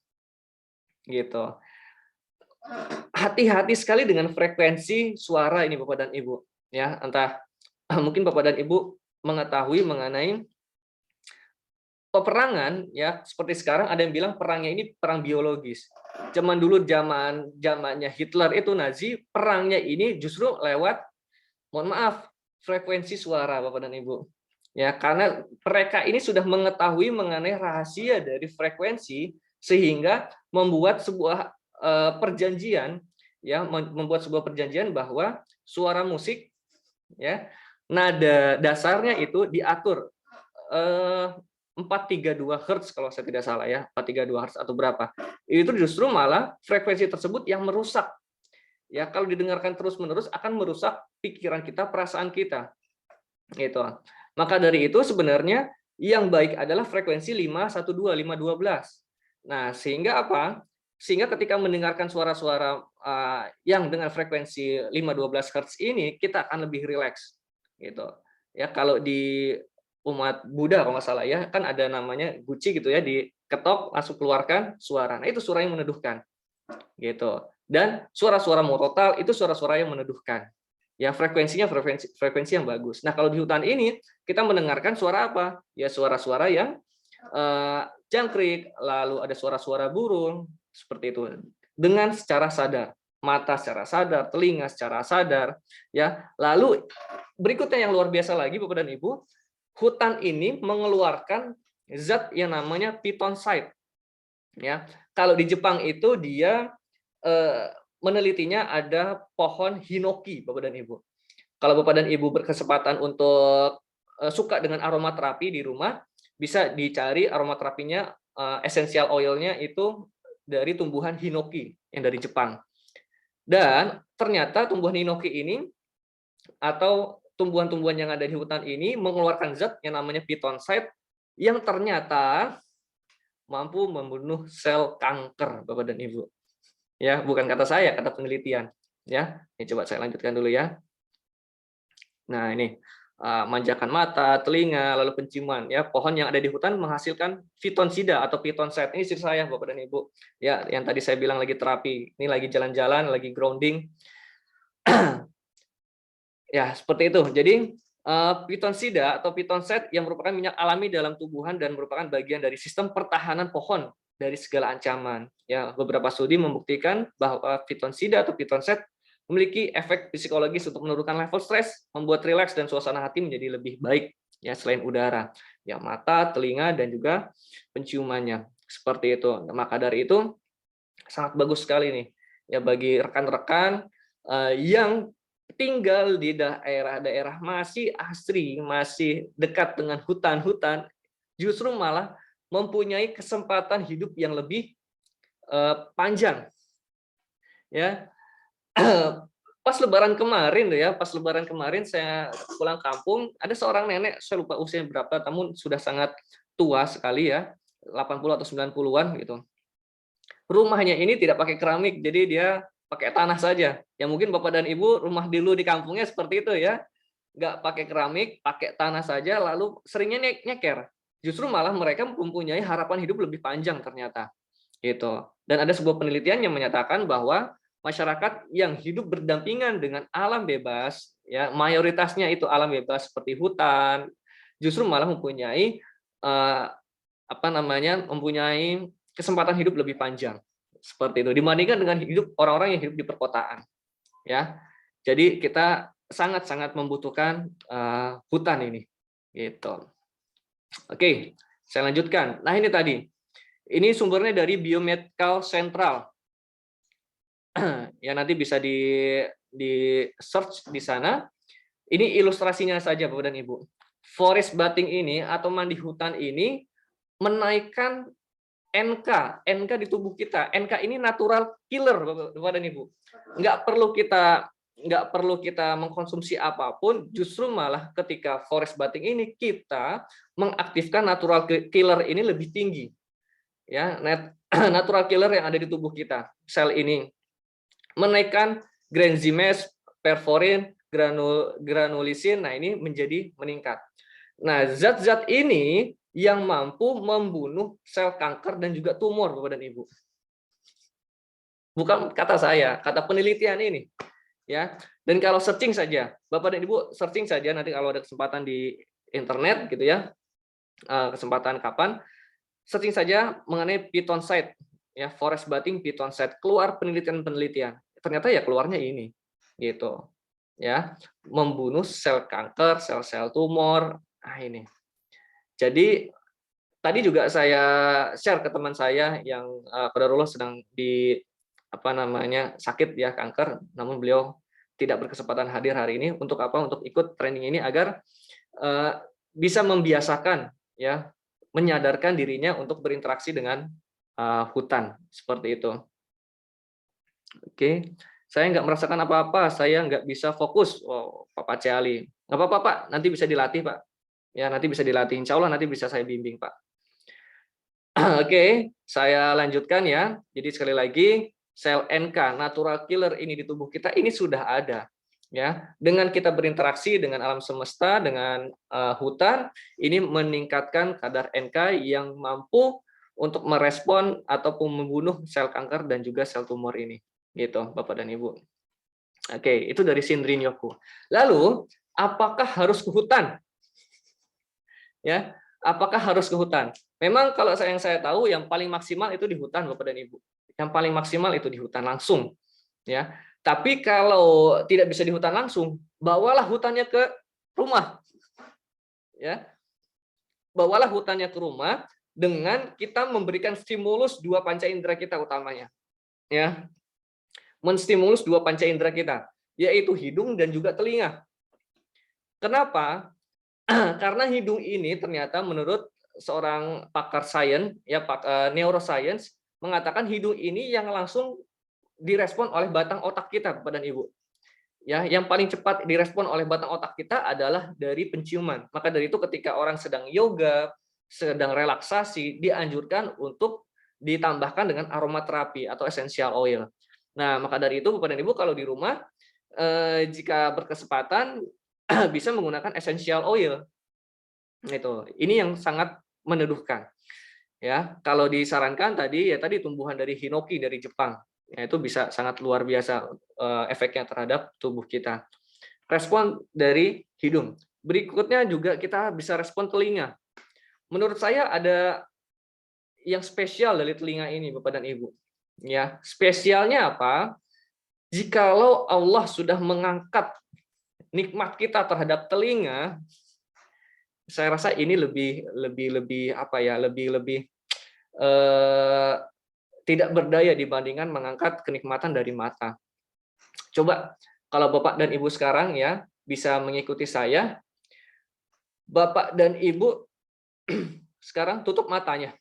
gitu. Hati-hati sekali dengan frekuensi suara ini Bapak dan Ibu, ya. Entah mungkin Bapak dan Ibu mengetahui mengenai peperangan, ya, seperti sekarang ada yang bilang perangnya ini perang biologis. Zaman dulu zamannya Hitler itu Nazi, perangnya ini justru lewat, mohon maaf, frekuensi suara Bapak dan Ibu. Ya, karena mereka ini sudah mengetahui mengenai rahasia dari frekuensi, sehingga membuat sebuah perjanjian, ya, membuat sebuah perjanjian bahwa suara musik, ya, nada dasarnya itu diatur 432 Hz kalau saya tidak salah, ya, 432 Hz atau berapa. Itu justru malah frekuensi tersebut yang merusak. Ya, kalau didengarkan terus-menerus akan merusak pikiran kita, perasaan kita. Gitu. Maka dari itu sebenarnya yang baik adalah frekuensi 512, 512. Nah, sehingga apa? Sehingga ketika mendengarkan suara-suara yang dengan frekuensi 512 Hz ini, kita akan lebih rileks. Gitu. Ya, kalau di umat Buddha kalau nggak salah, ya, kan ada namanya guci gitu, ya, diketok langsung keluarkan suara. Nah, itu suara yang meneduhkan, gitu. Dan suara-suara murotal itu suara-suara yang meneduhkan, ya, frekuensinya frekuensi yang bagus. Nah, kalau di hutan ini kita mendengarkan suara apa? Ya, suara-suara yang jangkrik, lalu ada suara-suara burung seperti itu, dengan secara sadar, mata secara sadar, telinga secara sadar, ya. Lalu berikutnya yang luar biasa lagi Bapak dan Ibu, hutan ini mengeluarkan zat yang namanya pitonside. Ya, kalau di Jepang itu dia menelitinya ada pohon hinoki, Bapak dan Ibu. Kalau Bapak dan Ibu berkesempatan untuk suka dengan aromaterapi di rumah, bisa dicari aromaterapinya, essential oil-nya itu dari tumbuhan hinoki yang dari Jepang. Dan ternyata tumbuhan hinoki ini atau tumbuhan-tumbuhan yang ada di hutan ini mengeluarkan zat yang namanya phytoncide yang ternyata mampu membunuh sel kanker, Bapak dan Ibu. Ya, bukan kata saya, kata penelitian. Ya, ini coba saya lanjutkan dulu ya. Nah, ini manjakan mata, telinga, lalu penciuman. Ya, pohon yang ada di hutan menghasilkan fitonsida atau phytoncide. Ini istri saya, Bapak dan Ibu. Ya, yang tadi saya bilang lagi terapi. Ini lagi jalan-jalan, lagi grounding. Ya, seperti itu. Jadi, phytonsida atau phytoncide yang merupakan minyak alami dalam tumbuhan dan merupakan bagian dari sistem pertahanan pohon dari segala ancaman. Ya, beberapa studi membuktikan bahwa phytonsida atau phytoncide memiliki efek psikologis untuk menurunkan level stres, membuat rileks dan suasana hati menjadi lebih baik. Ya, selain udara, ya mata, telinga dan juga penciumannya. Seperti itu. Maka dari itu sangat bagus sekali nih ya bagi rekan-rekan yang tinggal di daerah-daerah masih asri, masih dekat dengan hutan-hutan, justru malah mempunyai kesempatan hidup yang lebih panjang. Ya, pas Lebaran kemarin ya, pas Lebaran kemarin saya pulang kampung, ada seorang nenek, saya lupa usianya berapa, namun sudah sangat tua sekali ya, 80 atau 90-an gitu. Rumahnya ini tidak pakai keramik, jadi dia pakai tanah saja. Ya mungkin Bapak dan Ibu rumah dulu di kampungnya seperti itu ya, nggak pakai keramik, pakai tanah saja, lalu seringnya nyeker. Justru malah mereka mempunyai harapan hidup lebih panjang ternyata. Gitu. Dan ada sebuah penelitian yang menyatakan bahwa masyarakat yang hidup berdampingan dengan alam bebas, ya mayoritasnya itu alam bebas seperti hutan, justru malah mempunyai mempunyai kesempatan hidup lebih panjang seperti itu dibandingkan dengan hidup orang-orang yang hidup di perkotaan. Ya, jadi kita sangat-sangat membutuhkan hutan ini. Gitu. Oke, saya lanjutkan. Nah ini tadi. Ini sumbernya dari Biomedical Central. Ya nanti bisa di search di sana. Ini ilustrasinya saja Bapak dan Ibu. Forest bathing ini atau mandi hutan ini menaikkan NK di tubuh kita. NK ini natural killer Bapak dan Ibu. Nggak perlu kita mengkonsumsi apapun, justru malah ketika forest bathing ini kita mengaktifkan natural killer ini lebih tinggi. Ya, natural killer yang ada di tubuh kita, sel ini menaikkan granzymes, perforin, granulisin, nah ini menjadi meningkat. Nah, zat-zat ini yang mampu membunuh sel kanker dan juga tumor, Bapak dan Ibu. Bukan kata saya, kata penelitian ini. Ya, dan kalau searching saja, Bapak dan Ibu searching saja nanti kalau ada kesempatan di internet gitu ya, kesempatan kapan, searching saja mengenai phytoncide, ya forest bathing phytoncide, keluar penelitian-penelitian. Ternyata ya keluarnya ini, gitu, ya membunuh sel kanker, sel-sel tumor. Nah ini. Jadi tadi juga saya share ke teman saya yang qadarullah sedang di sakit ya kanker, namun beliau tidak berkesempatan hadir hari ini. Untuk apa? Untuk ikut training ini agar bisa membiasakan ya, menyadarkan dirinya untuk berinteraksi dengan hutan seperti itu. Oke, saya nggak merasakan apa-apa, saya nggak bisa fokus. Oh, Pak Ali, nggak apa-apa Pak, nanti bisa dilatih Pak. Ya nanti bisa dilatih, insya Allah nanti bisa saya bimbing Pak. Oke, saya lanjutkan ya. Jadi sekali lagi, sel NK natural killer ini di tubuh kita ini sudah ada. Ya, dengan kita berinteraksi dengan alam semesta, dengan hutan, ini meningkatkan kadar NK yang mampu untuk merespon ataupun membunuh sel kanker dan juga sel tumor ini, gitu, Bapak dan Ibu. Oke, itu dari Shinrin Yoku. Lalu, apakah harus ke hutan? Ya, apakah harus ke hutan? Memang kalau yang saya tahu, yang paling maksimal itu di hutan, Bapak dan Ibu. Yang paling maksimal itu di hutan langsung, ya. Tapi kalau tidak bisa di hutan langsung, bawalah hutannya ke rumah. Ya. Bawalah hutannya ke rumah dengan kita memberikan stimulus dua panca indera kita utamanya. Ya. Menstimulus dua panca indera kita, yaitu hidung dan juga telinga. Kenapa? karena hidung ini ternyata menurut seorang pakar sains, ya neuroscience, mengatakan hidung ini yang langsung direspon oleh batang otak kita, Bapak dan Ibu. Ya, yang paling cepat direspon oleh batang otak kita adalah dari penciuman. Maka dari itu ketika orang sedang yoga, sedang relaksasi, dianjurkan untuk ditambahkan dengan aromaterapi atau essential oil. Nah, maka dari itu Bapak dan Ibu kalau di rumah jika berkesempatan bisa menggunakan essential oil. Itu. Ini yang sangat meneduhkan. Ya, kalau disarankan tadi ya tadi tumbuhan dari hinoki dari Jepang. Ya, itu bisa sangat luar biasa efeknya terhadap tubuh kita. Respon dari hidung. Berikutnya juga kita bisa respon telinga. Menurut saya ada yang spesial dari telinga ini, Bapak dan Ibu. Ya, spesialnya apa? Jikalau Allah sudah mengangkat nikmat kita terhadap telinga, saya rasa ini lebih apa ya, lebih tidak berdaya dibandingkan mengangkat kenikmatan dari mata. Coba kalau Bapak dan Ibu sekarang ya bisa mengikuti saya, Bapak dan Ibu sekarang tutup matanya,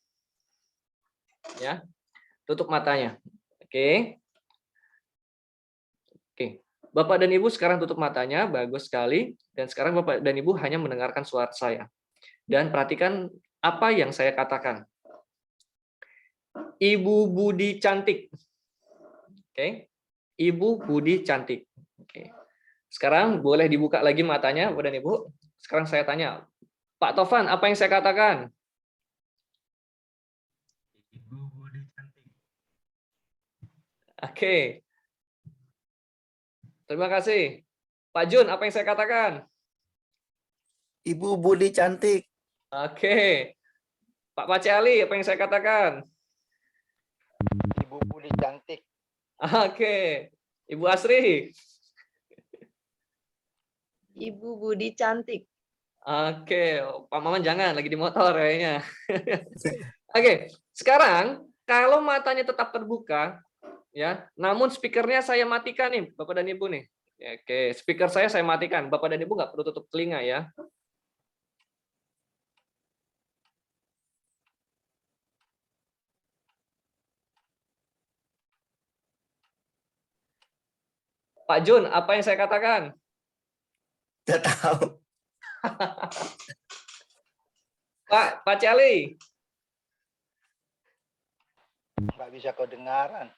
ya, tutup matanya. Oke. Oke, Bapak dan Ibu sekarang tutup matanya, bagus sekali. Dan sekarang Bapak dan Ibu hanya mendengarkan suara saya. Dan perhatikan apa yang saya katakan. Ibu Budi cantik. Oke, Ibu Budi cantik. Oke. Sekarang boleh dibuka lagi matanya, Bapak dan Ibu. Sekarang saya tanya, Pak Tovan, apa yang saya katakan? Ibu Budi cantik. Oke. Terima kasih. Pak Jun, apa yang saya katakan? Ibu Budi cantik. Oke. Pak Pace Ali, apa yang saya katakan? Ibu Budi cantik. Oke. Ibu Asri. Ibu Budi cantik. Oke. Pak Maman jangan, lagi di motor kayaknya. Oke. Sekarang, kalau matanya tetap terbuka, ya, namun speakernya saya matikan nih, Bapak dan Ibu nih. Oke, speaker saya matikan. Bapak dan Ibu nggak perlu tutup telinga ya. Pak Jun, apa yang saya katakan? Tidak tahu. Pak Cali, Nggak bisa kedengaran.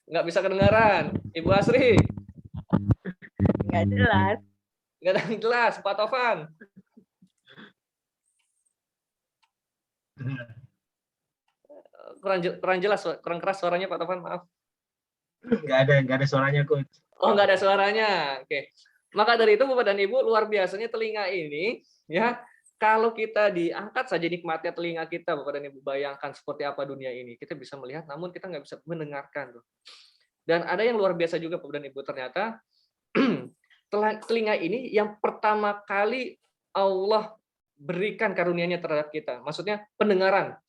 nggak bisa kedengaran. Ibu Asri, Nggak jelas. nggak ada yang jelas. Pak Tovan, kurang jelas, kurang keras suaranya Pak Tovan, maaf. Nggak ada suaranya, Coach. Oh, nggak ada suaranya. Oke. Maka dari itu Bapak dan Ibu, luar biasanya telinga ini, ya, kalau kita diangkat saja nikmatnya telinga kita, Bapak dan Ibu, bayangkan seperti apa dunia ini. Kita bisa melihat, namun kita nggak bisa mendengarkan. Dan ada yang luar biasa juga, Bapak dan Ibu, ternyata telinga ini yang pertama kali Allah berikan karunia-Nya terhadap kita. Maksudnya pendengaran.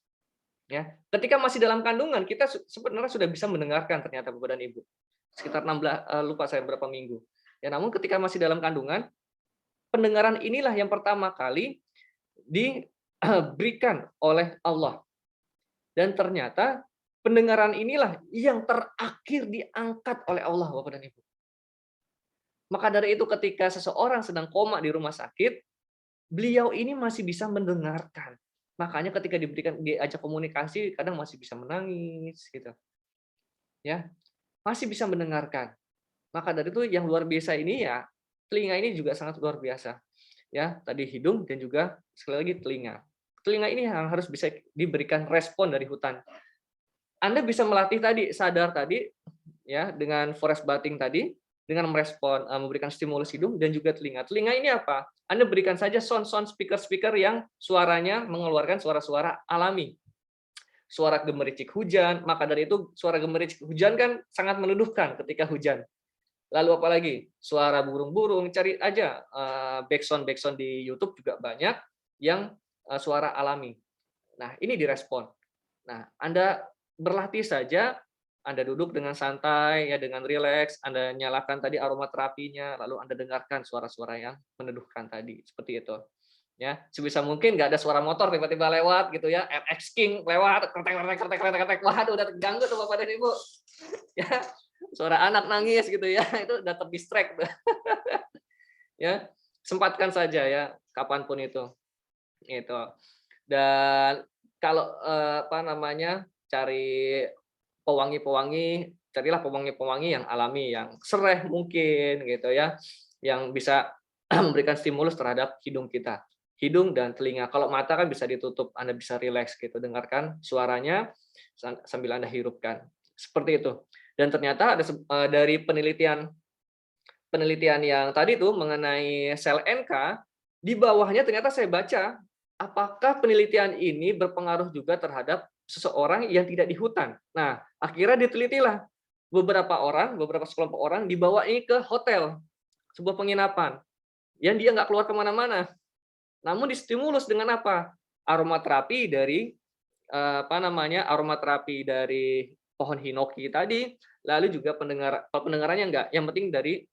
Ya, ketika masih dalam kandungan, kita sebenarnya sudah bisa mendengarkan ternyata, Bapak dan Ibu. Sekitar 16, lupa saya berapa minggu. Ya, namun ketika masih dalam kandungan, pendengaran inilah yang pertama kali diberikan oleh Allah. Dan ternyata pendengaran inilah yang terakhir diangkat oleh Allah, Bapak dan Ibu. Maka dari itu ketika seseorang sedang koma di rumah sakit, beliau ini masih bisa mendengarkan. Makanya ketika diajak komunikasi, kadang masih bisa menangis, gitu. Ya, masih bisa mendengarkan. Maka dari itu yang luar biasa ini ya, telinga ini juga sangat luar biasa. Ya, tadi hidung dan juga sekali lagi telinga. Telinga ini yang harus bisa diberikan respon dari hutan. Anda bisa melatih tadi, sadar tadi, ya, dengan forest bathing tadi, dengan merespon, memberikan stimulus hidung dan juga telinga. Telinga ini apa? Anda berikan saja sound-sound speaker-speaker yang suaranya mengeluarkan suara-suara alami. Suara gemericik hujan, maka dari itu suara gemericik hujan kan sangat meneduhkan ketika hujan. Lalu apalagi suara burung-burung, cari aja backsound di YouTube juga banyak yang suara alami. Nah, ini direspon. Nah, Anda berlatih saja, Anda duduk dengan santai ya, dengan rileks, Anda nyalakan tadi aromaterapinya, lalu Anda dengarkan suara-suara yang meneduhkan tadi, seperti itu. Ya, sebisa mungkin nggak ada suara motor tiba-tiba lewat gitu ya, RX King lewat, kretek, waduh udah terganggu tuh Bapak dan Ibu. Ya, suara anak nangis gitu ya, itu udah terdistract. Ya, sempatkan saja ya, kapanpun itu. Gitu. Dan kalau apa namanya, cari pewangi-pewangi, carilah pewangi-pewangi yang alami, yang sereh mungkin gitu ya, yang bisa memberikan stimulus terhadap hidung kita. Hidung dan telinga. Kalau mata kan bisa ditutup, Anda bisa rileks gitu, dengarkan suaranya sambil Anda hirupkan. Seperti itu. Dan ternyata ada dari penelitian yang tadi tuh mengenai sel NK, di bawahnya ternyata saya baca, apakah penelitian ini berpengaruh juga terhadap seseorang yang tidak di hutan. Nah, akhirnya ditelitilah beberapa sekelompok orang dibawa ini ke hotel, sebuah penginapan, yang dia nggak keluar kemana-mana. Namun distimulus dengan apa? Aromaterapi dari aromaterapi dari pohon hinoki tadi, lalu juga pendengarannya enggak, yang penting dari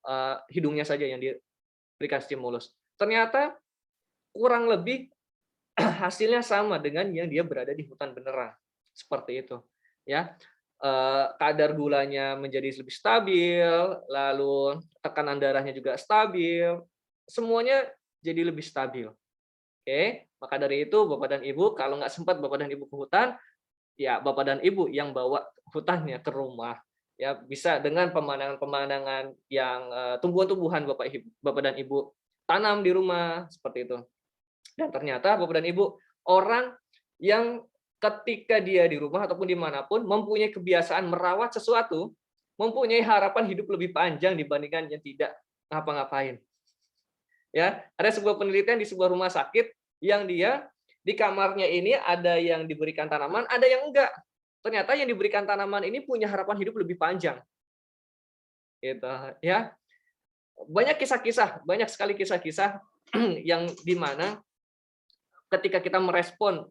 hidungnya saja yang diberikan stimulus. Ternyata kurang lebih hasilnya sama dengan yang dia berada di hutan beneran. Seperti itu, ya. Kadar gulanya menjadi lebih stabil, lalu tekanan darahnya juga stabil, semuanya jadi lebih stabil. Oke, maka dari itu Bapak dan Ibu, kalau nggak sempat Bapak dan Ibu ke hutan, ya Bapak dan Ibu yang bawa hutannya ke rumah. Ya, bisa dengan pemandangan-pemandangan yang tumbuhan-tumbuhan Bapak dan Ibu tanam di rumah seperti itu. Dan ternyata Bapak dan Ibu, orang yang ketika dia di rumah ataupun dimanapun mempunyai kebiasaan merawat sesuatu, mempunyai harapan hidup lebih panjang dibandingkan yang tidak ngapa-ngapain. Ya, ada sebuah penelitian di sebuah rumah sakit yang dia di kamarnya ini ada yang diberikan tanaman, ada yang enggak. Ternyata yang diberikan tanaman ini punya harapan hidup lebih panjang. Gitu, ya. Banyak sekali kisah-kisah yang di mana ketika kita merespon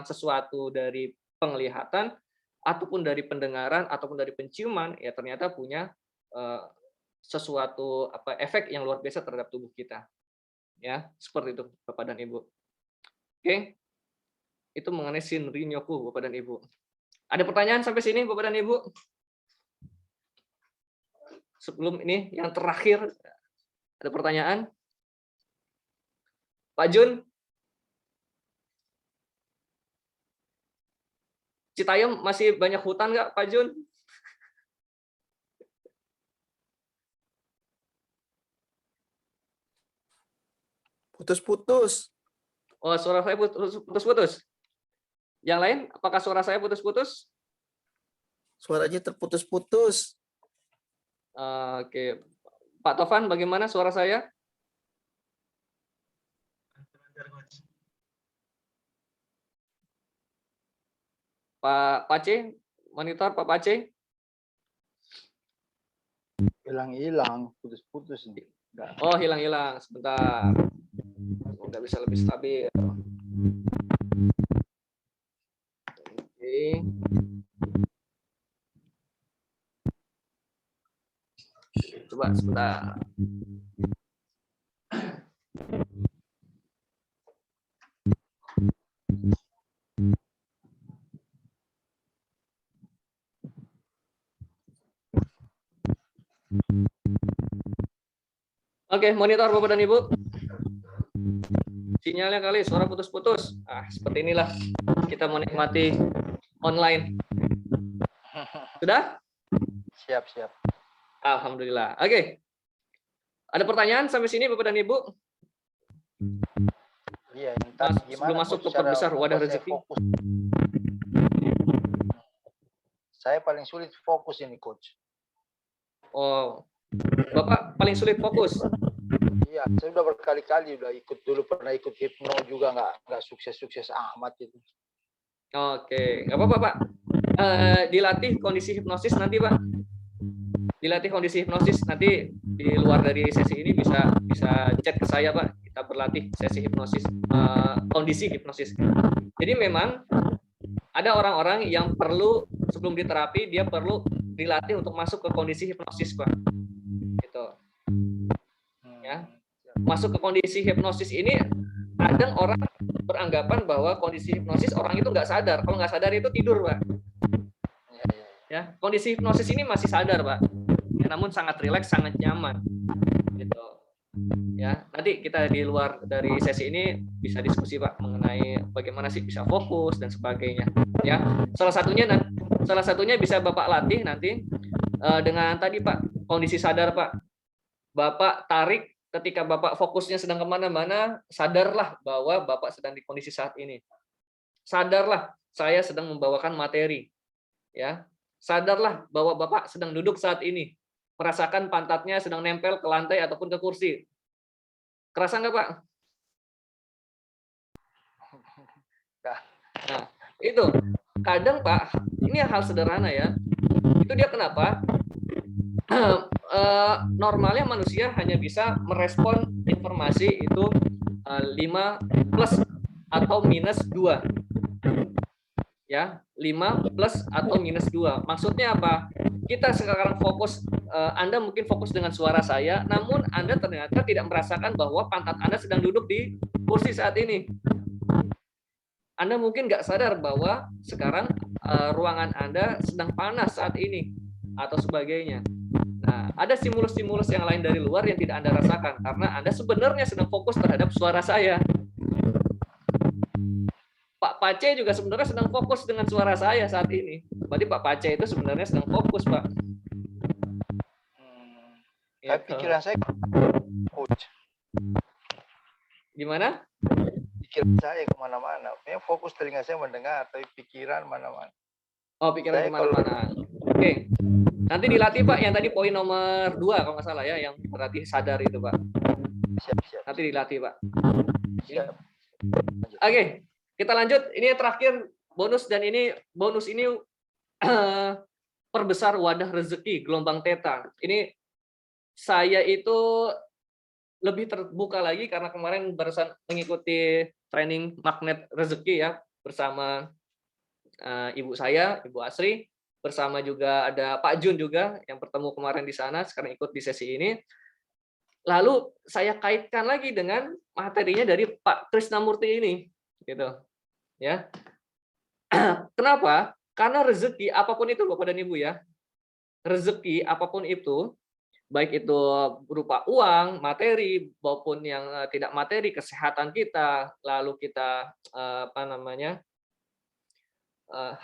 sesuatu dari penglihatan ataupun dari pendengaran ataupun dari penciuman, ya ternyata punya sesuatu efek yang luar biasa terhadap tubuh kita. Ya, seperti itu Bapak dan Ibu. Oke. Itu mengenai Shinrin-yoku Bapak dan Ibu. Ada pertanyaan sampai sini Bapak dan Ibu? Sebelum ini yang terakhir, ada pertanyaan? Pak Jun? Citayam masih banyak hutan nggak Pak Jun? Putus-putus. Oh, suara saya putus-putus. Yang lain, apakah suara saya putus-putus? Suaranya terputus-putus. Oke. Pak Tovan, bagaimana suara saya? Pak Pace, monitor Pak Pace. Hilang-hilang, putus-putus nih. Oh, hilang-hilang. Sebentar. Semoga bisa lebih stabil. Oke. Coba sebentar. Oke, monitor Bapak dan Ibu. Sinyalnya kali suara putus-putus. Seperti inilah kita menikmati online. Sudah? Siap. Alhamdulillah. Oke. Ada pertanyaan sampai sini Bapak dan Ibu? Iya, yang tadi gimana sebelum masuk ke cara perbesar wadah membuat saya rezeki. fokus? Saya paling sulit fokus ini, Coach. Oh, Bapak paling sulit fokus. Iya, saya udah berkali-kali pernah ikut hipno juga nggak sukses amat itu. Oke, nggak apa-apa Pak. Dilatih kondisi hipnosis nanti Pak. Dilatih kondisi hipnosis nanti di luar dari sesi ini bisa chat ke saya Pak. Kita berlatih sesi hipnosis, kondisi hipnosis. Jadi memang ada orang-orang yang perlu sebelum diterapi dia perlu dilatih untuk masuk ke kondisi hipnosis Pak. Gitu. Ya. masuk ke kondisi hipnosis ini, kadang orang beranggapan bahwa kondisi hipnosis orang itu nggak sadar. Kalau nggak sadar itu tidur, Pak. Ya, kondisi hipnosis ini masih sadar, Pak. Ya, namun sangat rileks, sangat nyaman. Gitu. Ya, nanti kita di luar dari sesi ini bisa diskusi, Pak, mengenai bagaimana sih bisa fokus dan sebagainya. Ya, salah satunya bisa Bapak latih nanti dengan tadi, Pak, kondisi sadar, Pak. Bapak tarik ketika Bapak fokusnya sedang kemana-mana, sadarlah bahwa Bapak sedang di kondisi saat ini. Sadarlah saya sedang membawakan materi. Ya, sadarlah bahwa Bapak sedang duduk saat ini. Merasakan pantatnya sedang nempel ke lantai ataupun ke kursi. Kerasa nggak, Pak? Nah, itu. Kadang, Pak, ini hal sederhana ya. Itu dia kenapa? Normalnya manusia hanya bisa merespon informasi itu 5 plus atau minus 2. Ya, 5 plus atau minus 2. Maksudnya apa? Kita sekarang fokus, Anda mungkin fokus dengan suara saya, namun Anda ternyata tidak merasakan bahwa pantat Anda sedang duduk di kursi saat ini. Anda mungkin nggak sadar bahwa sekarang ruangan Anda sedang panas saat ini, atau sebagainya. Nah, ada stimulus-stimulus yang lain dari luar yang tidak Anda rasakan, karena Anda sebenarnya sedang fokus terhadap suara saya. Pak Pace juga sebenarnya sedang fokus dengan suara saya saat ini. Berarti Pak Pace itu sebenarnya sedang fokus, Pak. Tapi pikiran saya coach. Gimana? Pikiran saya kemana-mana. Memang fokus telinga saya mendengar, tapi pikiran mana-mana. Oh, pikiran kemana-mana. Oke. Nanti dilatih, Pak, yang tadi poin nomor 2 kalau nggak salah ya, yang berarti sadar itu, Pak. Siap. Nanti dilatih, Pak. Siap. Oke. Kita lanjut, ini terakhir bonus, dan ini bonus ini perbesar wadah rezeki gelombang theta. Ini saya itu lebih terbuka lagi karena kemarin barusan mengikuti training magnet rezeki ya bersama ibu saya, Ibu Asri, bersama juga ada Pak Jun juga yang bertemu kemarin di sana, sekarang ikut di sesi ini. Lalu saya kaitkan lagi dengan materinya dari Pak Krisnamurti ini, gitu. Ya, kenapa? Karena rezeki apapun itu, Bapak dan Ibu ya, rezeki apapun itu, baik itu berupa uang, materi maupun yang tidak materi, kesehatan kita, lalu kita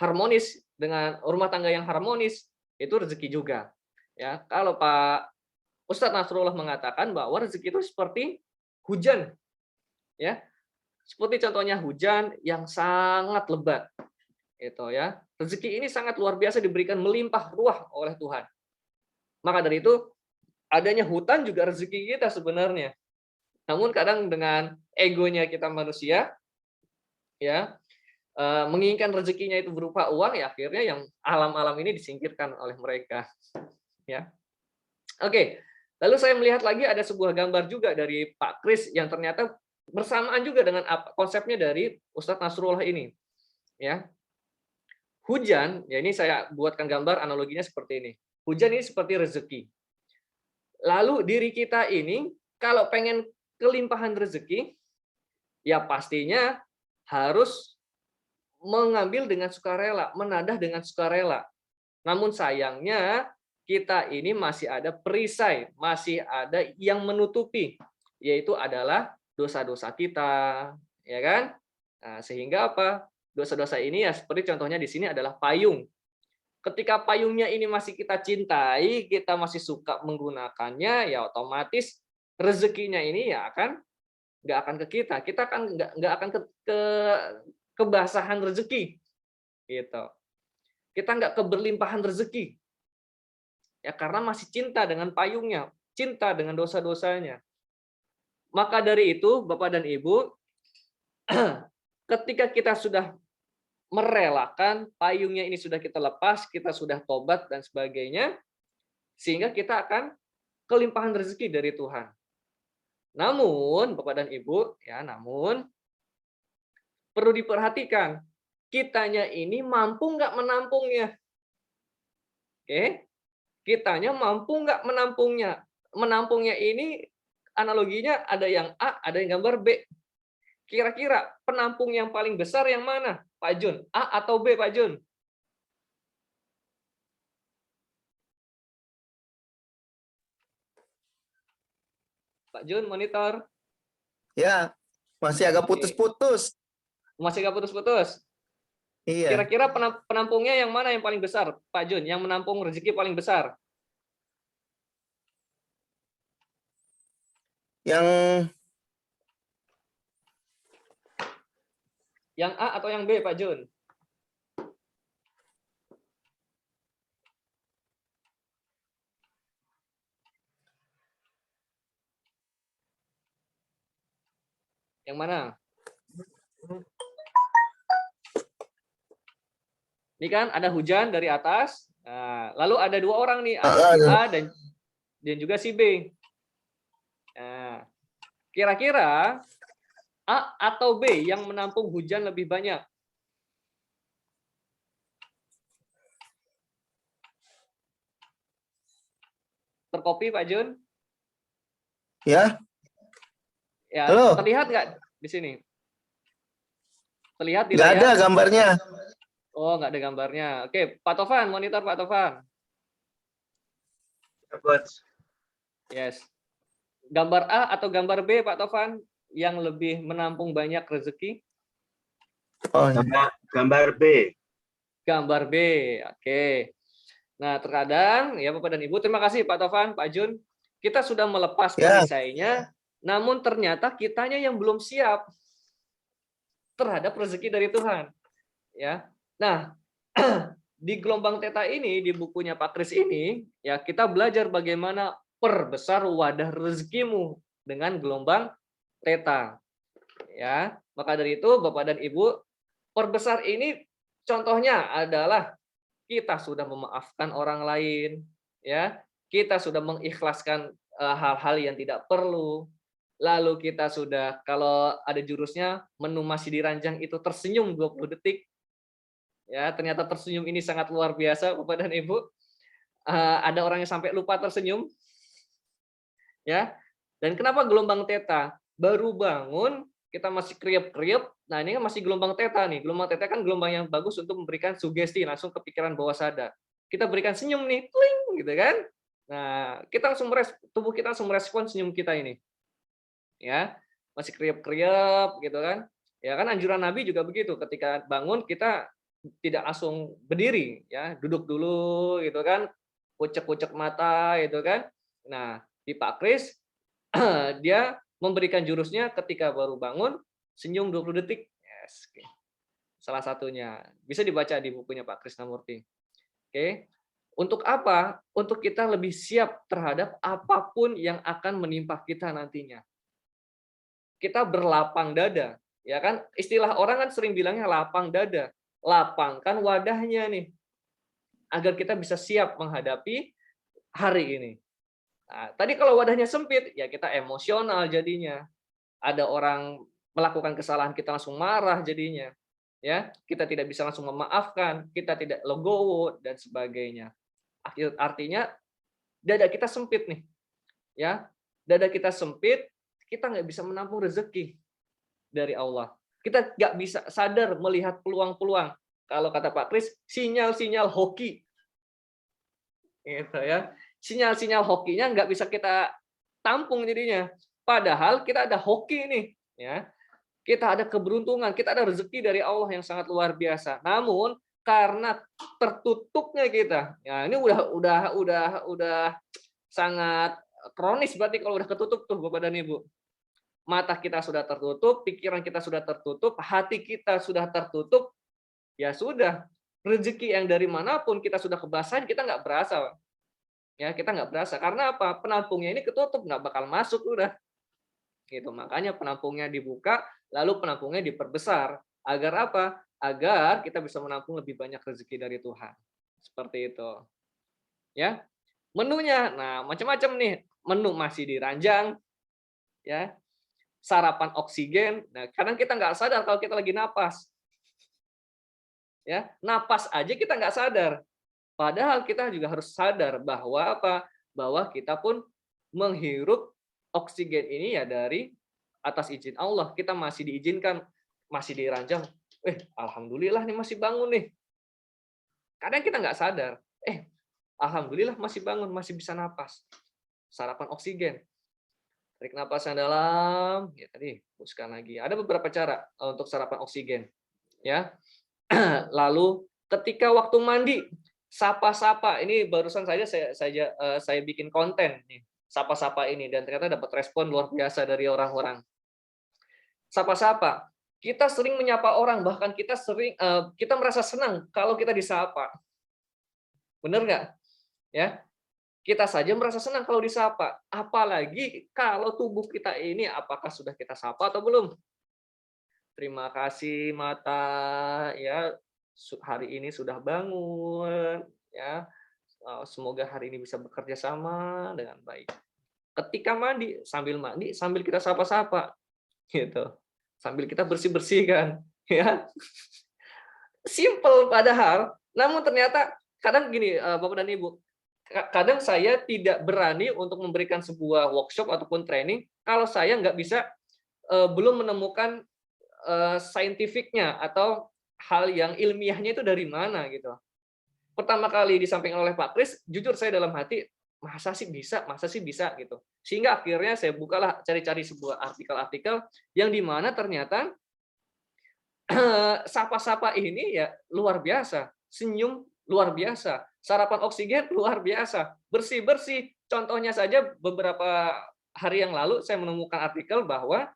harmonis dengan rumah tangga yang harmonis, itu rezeki juga. Ya, kalau Pak Ustadz Nasrullah mengatakan bahwa rezeki itu seperti hujan, ya. Seperti contohnya hujan yang sangat lebat, itu ya. Rezeki ini sangat luar biasa diberikan melimpah ruah oleh Tuhan. Maka dari itu adanya hutan juga rezeki kita sebenarnya. Namun kadang dengan egonya kita manusia, ya menginginkan rezekinya itu berupa uang, ya akhirnya yang alam-alam ini disingkirkan oleh mereka. Ya, oke. Lalu saya melihat lagi ada sebuah gambar juga dari Pak Kris yang ternyata bersamaan juga dengan konsepnya dari Ustadz Nasrullah ini, ya. Hujan, ya ini saya buatkan gambar analoginya seperti ini. Hujan ini seperti rezeki. Lalu diri kita ini kalau pengen kelimpahan rezeki, ya pastinya harus mengambil dengan sukarela, menadah dengan sukarela. Namun sayangnya kita ini masih ada perisai, masih ada yang menutupi, yaitu adalah dosa-dosa kita, ya kan? Nah, sehingga apa? Dosa-dosa ini ya seperti contohnya di sini adalah payung. Ketika payungnya ini masih kita cintai, kita masih suka menggunakannya, ya otomatis rezekinya ini ya nggak akan ke kita. Kita kan nggak akan ke kebasahan rezeki, gitu. Kita nggak keberlimpahan rezeki, ya karena masih cinta dengan payungnya, cinta dengan dosa-dosanya. Maka dari itu, Bapak dan Ibu, ketika kita sudah merelakan, payungnya ini sudah kita lepas, kita sudah tobat dan sebagainya, sehingga kita akan kelimpahan rezeki dari Tuhan. Namun, Bapak dan Ibu, ya, namun perlu diperhatikan, kitanya ini mampu nggak menampungnya. Oke, kitanya mampu nggak menampungnya. Menampungnya ini analoginya ada yang A, ada yang gambar B. Kira-kira penampung yang paling besar yang mana, Pak Jun? A atau B, Pak Jun? Pak Jun, monitor. Ya, masih agak Oke. putus-putus. Masih nggak putus-putus. Iya. Kira-kira penampungnya yang mana yang paling besar, Pak Jun? Yang menampung rezeki paling besar? Yang A atau yang B, Pak Jun? Yang mana? Ini kan ada hujan dari atas. Nah, lalu ada dua orang nih, ada si A dan juga si B. Nah, kira-kira A atau B yang menampung hujan lebih banyak? Terkopi, Pak Jun? Ya. Ya, Halo. terlihat nggak di sini? Terlihat di Nggak layar? ada gambarnya. Oh, nggak ada gambarnya. Oke, Pak Tovan, monitor Pak Tovan. Yes. Gambar A atau gambar B, Pak Tovan, yang lebih menampung banyak rezeki? Oh, iya. Gambar B. Gambar B. Oke. Nah, terkadang ya Bapak dan Ibu, terima kasih Pak Tovan, Pak Jun. Kita sudah melepas Ya. perisainya, namun ternyata kitanya yang belum siap terhadap rezeki dari Tuhan. Ya. Nah, di gelombang Theta ini, di bukunya Pak Kris ini, ya kita belajar bagaimana perbesar wadah rezekimu dengan gelombang Theta. Ya, maka dari itu Bapak dan Ibu, perbesar ini contohnya adalah kita sudah memaafkan orang lain, ya. Kita sudah mengikhlaskan hal-hal yang tidak perlu. Lalu kita sudah, kalau ada jurusnya, menu masih diranjang itu tersenyum 20 detik. Ya, ternyata tersenyum ini sangat luar biasa, Bapak dan Ibu. Ada orang yang sampai lupa tersenyum. Ya. Dan kenapa gelombang Theta? Baru bangun, kita masih kriep-kriep. Nah, ini kan masih gelombang Theta nih. Gelombang Theta kan gelombang yang bagus untuk memberikan sugesti langsung ke pikiran bawah sadar. Kita berikan senyum nih, tling, gitu kan. Nah, kita langsung tubuh kita langsung merespon senyum kita ini. Ya, masih kriep-kriep gitu kan. Ya kan anjuran Nabi juga begitu. Ketika bangun kita tidak langsung berdiri, ya, duduk dulu gitu kan, kucek-kucek mata gitu kan. Nah, di Pak Kris dia memberikan jurusnya ketika baru bangun senyum 20 detik. Yes. Salah satunya bisa dibaca di bukunya Pak Krisnamurti. Oke. Untuk apa? Untuk kita lebih siap terhadap apapun yang akan menimpa kita nantinya. Kita berlapang dada, ya kan? Istilah orang kan sering bilangnya lapang dada. Lapangkan wadahnya nih agar kita bisa siap menghadapi hari ini. Nah, tadi kalau wadahnya sempit ya kita emosional jadinya. Ada orang melakukan kesalahan kita langsung marah jadinya. Ya, kita tidak bisa langsung memaafkan, kita tidak legowo dan sebagainya. Artinya dada kita sempit nih. Ya, dada kita sempit, kita nggak bisa menampung rezeki dari Allah. Kita nggak bisa sadar melihat peluang-peluang. Kalau kata Pak Kris, sinyal-sinyal hoki. Gitu ya. Sinyal-sinyal hokinya nggak bisa kita tampung jadinya. Padahal kita ada hoki nih, ya. Kita ada keberuntungan, kita ada rezeki dari Allah yang sangat luar biasa. Namun karena tertutupnya kita, ya ini udah sangat kronis berarti kalau udah ketutup tuh Bapak dan Ibu. Mata kita sudah tertutup, pikiran kita sudah tertutup, hati kita sudah tertutup, ya sudah, rezeki yang dari manapun kita sudah kebasahan, kita nggak berasa. Ya, kita nggak berasa. Karena apa? Penampungnya ini ketutup, nggak bakal masuk udah. Gitu. Makanya penampungnya dibuka, lalu penampungnya diperbesar. Agar apa? Agar kita bisa menampung lebih banyak rezeki dari Tuhan. Seperti itu. Ya. Menunya, nah macam-macam nih. Menu masih diranjang, ya. Sarapan oksigen. Nah, kadang kita nggak sadar kalau kita lagi napas. Ya, napas aja kita nggak sadar. Padahal kita juga harus sadar bahwa apa? Bahwa kita pun menghirup oksigen ini ya dari atas izin Allah. Kita masih diizinkan, masih diranjang. Alhamdulillah nih masih bangun nih. Kadang kita nggak sadar. Alhamdulillah masih bangun, masih bisa napas. Sarapan oksigen. Tarik napas yang dalam, ya tadi hembuskan lagi. Ada beberapa cara untuk sarapan oksigen, ya. Lalu ketika waktu mandi, sapa-sapa. Ini barusan saja saya bikin konten nih, sapa-sapa ini, dan ternyata dapat respon luar biasa dari orang-orang. Sapa-sapa. Kita sering menyapa orang, bahkan kita merasa senang kalau kita disapa. Benar nggak? Ya. Kita saja merasa senang kalau disapa, apalagi kalau tubuh kita ini apakah sudah kita sapa atau belum. Terima kasih mata, ya hari ini sudah bangun, ya semoga hari ini bisa bekerja sama dengan baik. Ketika mandi sambil kita sapa-sapa, gitu, sambil kita bersih-bersihkan, ya. Simple padahal, namun ternyata kadang gini, Bapak dan Ibu. Kadang saya tidak berani untuk memberikan sebuah workshop ataupun training kalau saya nggak bisa belum menemukan saintifiknya atau hal yang ilmiahnya itu dari mana gitu. Pertama kali disampaikan oleh Pak Kris, jujur saya dalam hati masa sih bisa gitu. Sehingga akhirnya saya bukalah cari-cari sebuah artikel-artikel yang di mana ternyata sapa-sapa ini ya luar biasa, senyum luar biasa, sarapan oksigen luar biasa, bersih-bersih. Contohnya saja beberapa hari yang lalu saya menemukan artikel bahwa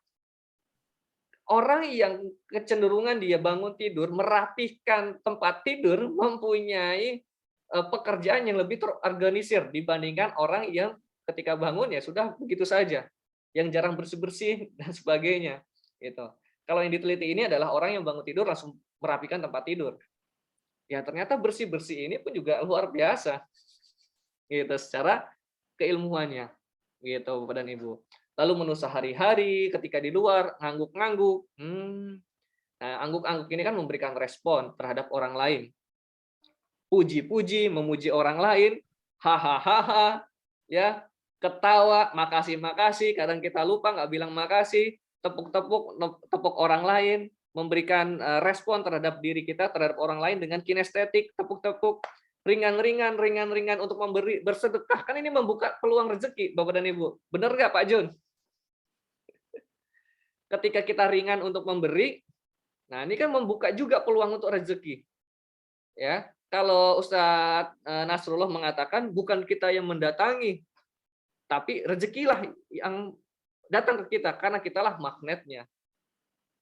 orang yang kecenderungan dia bangun tidur, merapihkan tempat tidur, mempunyai pekerjaan yang lebih terorganisir dibandingkan orang yang ketika bangun ya sudah begitu saja, yang jarang bersih-bersih dan sebagainya. Gitu. Kalau yang diteliti ini adalah orang yang bangun tidur langsung merapikan tempat tidur. Ya ternyata bersih-bersih ini pun juga luar biasa, gitu secara keilmuannya, gitu Bapak dan Ibu. Lalu menu sehari-hari ketika di luar ngangguk-ngangguk, nah angguk-angguk ini kan memberikan respon terhadap orang lain, puji-puji, memuji orang lain, hahaha, ya ketawa, makasih-makasih, kadang kita lupa nggak bilang makasih, tepuk orang lain, memberikan respon terhadap diri kita, terhadap orang lain dengan kinestetik, tepuk-tepuk, ringan-ringan untuk memberi, bersedekah, kan ini membuka peluang rezeki, Bapak dan Ibu. Benar nggak Pak Jun? Ketika kita ringan untuk memberi, nah ini kan membuka juga peluang untuk rezeki. Ya, kalau Ustadz Nasrullah mengatakan bukan kita yang mendatangi, tapi rezekilah yang datang ke kita karena kitalah magnetnya.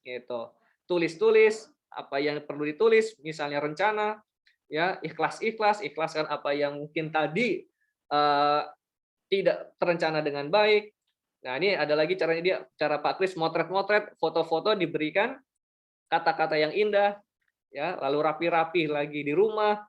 Gitu. Tulis apa yang perlu ditulis, misalnya rencana, ya ikhlaskan apa yang mungkin tadi tidak terencana dengan baik. Nah ini ada lagi caranya cara Pak Kris motret foto-foto diberikan kata-kata yang indah, ya lalu rapi-rapi lagi di rumah.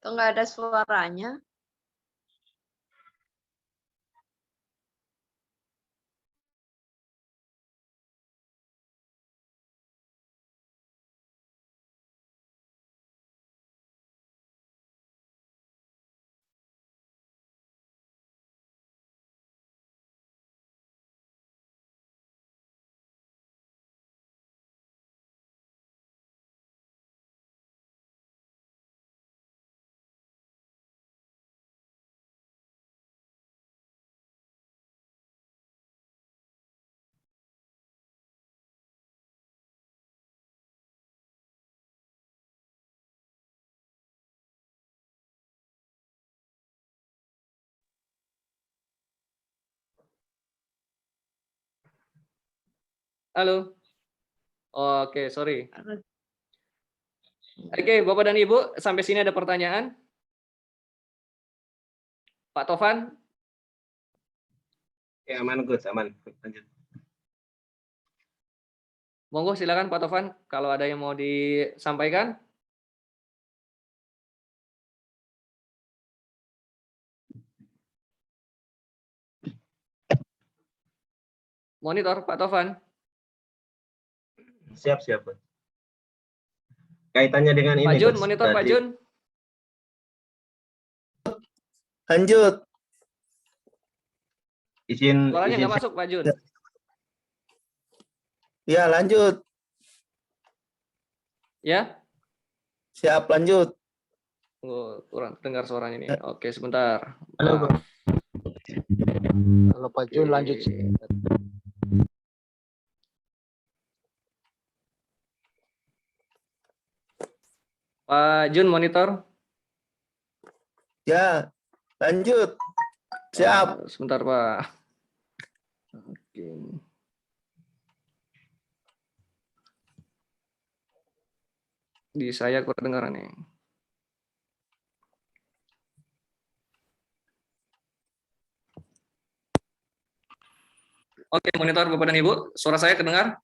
Atau nggak ada suaranya? Halo. Oke, sorry. Oke, Bapak dan Ibu, sampai sini ada pertanyaan? Pak Tovan? Ya, aman, Coach, aman. Lanjut. Monggo silakan Pak Tovan, kalau ada yang mau disampaikan. Monitor Pak Tovan. Siap, Coach. Kaitannya dengan Pak ini, Jun, Coach. monitor Pak Tadi- Jun. Lanjut. Suaranya izin nggak masuk Pak Jun. Ya, lanjut. Ya? Siap, lanjut. Oh, kurang dengar suaranya ini. Oke, sebentar. Halo, Maaf. Kalau Pak Jun lanjut. Pak Jun, monitor. Ya, lanjut. Siap. Sebentar Pak. Oke. Di saya kurang dengar nih. Oke, monitor Bapak dan Ibu, suara saya kedengar?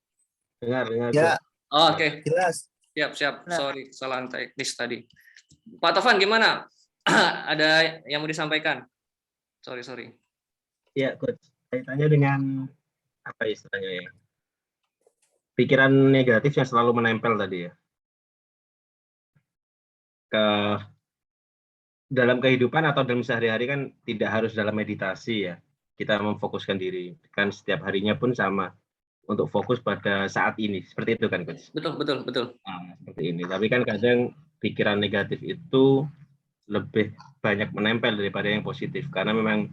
dengar. Ya, Oh, oke, jelas. siap. Nah. Sorry, kesalahan teknis tadi. Pak Tovan, gimana? Ada yang mau disampaikan? Sorry. Ya, Coach. Kaitannya dengan apa istilahnya ya? Pikiran negatif yang selalu menempel tadi ya. Ke dalam kehidupan atau dalam sehari-hari kan tidak harus dalam meditasi ya. Kita memfokuskan diri. Kan setiap harinya pun sama. Untuk fokus pada saat ini. Seperti itu kan, Coach? Betul. Nah, seperti ini. Tapi kan kadang pikiran negatif itu lebih banyak menempel daripada yang positif. Karena memang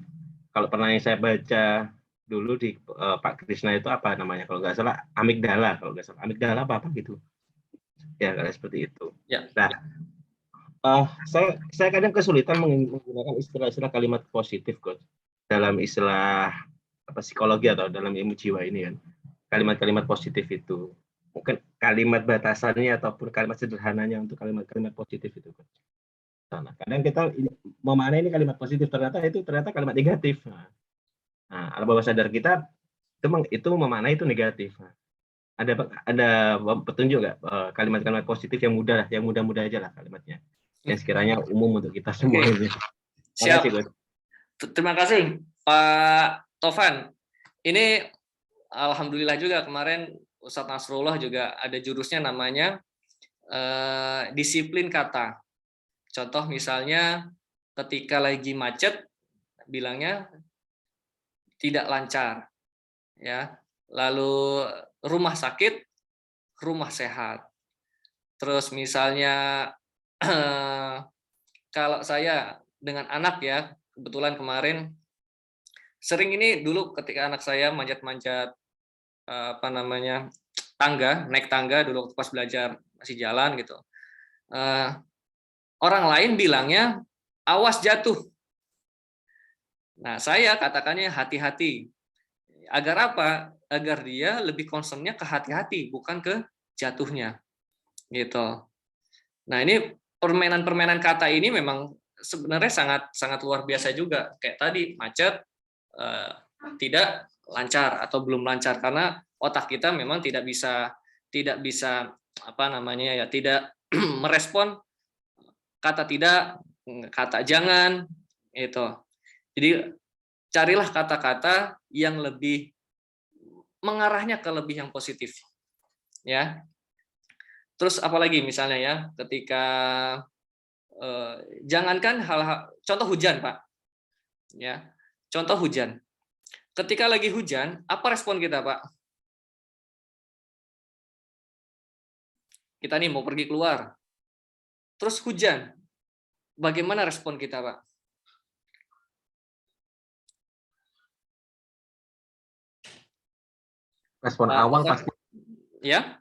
kalau pernah yang saya baca dulu di Pak Krishna itu apa namanya? Kalau nggak salah amigdala. Kalau nggak salah amigdala apa gitu. Ya, kayak seperti itu. Ya. Nah, saya kadang kesulitan menggunakan istilah-istilah kalimat positif, Coach. Dalam istilah psikologi atau dalam ilmu jiwa ini kan. Kalimat-kalimat positif itu. Mungkin kalimat batasannya ataupun kalimat sederhananya untuk kalimat-kalimat positif itu. Nah, kadang kita memaknai ini kalimat positif, ternyata kalimat negatif. Nah, alam bawah sadar kita itu memaknai itu negatif. Ada petunjuk nggak kalimat-kalimat positif yang mudah aja lah kalimatnya. Yang sekiranya umum untuk kita semua ini. Siap. Makasih, Coach. Terima kasih Pak Tovan. Ini alhamdulillah juga kemarin Ustadz Nasrullah juga ada jurusnya namanya disiplin kata. Contoh misalnya ketika lagi macet bilangnya tidak lancar, ya. Lalu rumah sakit, rumah sehat. Terus misalnya kalau saya dengan anak ya, kebetulan kemarin sering ini dulu ketika anak saya manjat-manjat naik tangga dulu pas belajar masih jalan gitu. Orang lain bilangnya awas jatuh. Nah, saya katakannya hati-hati. Agar apa? Agar dia lebih concernnya ke hati-hati, bukan ke jatuhnya. Gitu. Nah, ini permainan-permainan kata ini memang sebenarnya sangat luar biasa juga. Kayak tadi macet, tidak lancar atau belum lancar karena otak kita memang tidak bisa tidak merespon kata tidak, kata jangan itu. Jadi carilah kata-kata yang lebih mengarahnya ke lebih yang positif. Ya. Terus apalagi misalnya ya, ketika jangankan hal-hal contoh hujan, Pak. Ya. Contoh hujan. Ketika lagi hujan, apa respon kita, Pak? Kita nih mau pergi keluar. Terus hujan. Bagaimana respon kita, Pak? Respon awal pasti ya.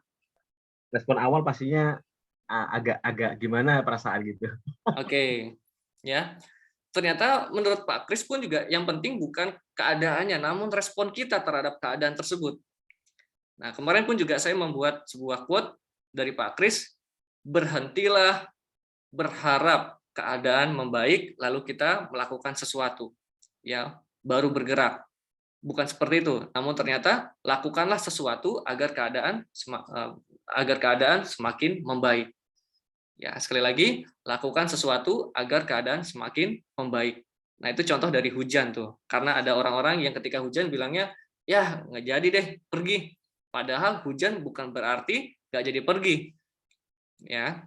Respon awal pastinya agak gimana perasaan gitu. Oke. Ya. Ternyata menurut Pak Kris pun juga yang penting bukan keadaannya, namun respon kita terhadap keadaan tersebut. Nah, kemarin pun juga saya membuat sebuah quote dari Pak Kris, berhentilah berharap keadaan membaik lalu kita melakukan sesuatu, ya, baru bergerak. Bukan seperti itu, namun ternyata lakukanlah sesuatu agar keadaan semakin membaik. Ya, sekali lagi, lakukan sesuatu agar keadaan semakin membaik. Nah, itu contoh dari hujan tuh. Karena ada orang-orang yang ketika hujan bilangnya, ya nggak jadi deh, pergi. Padahal hujan bukan berarti nggak jadi pergi. Ya.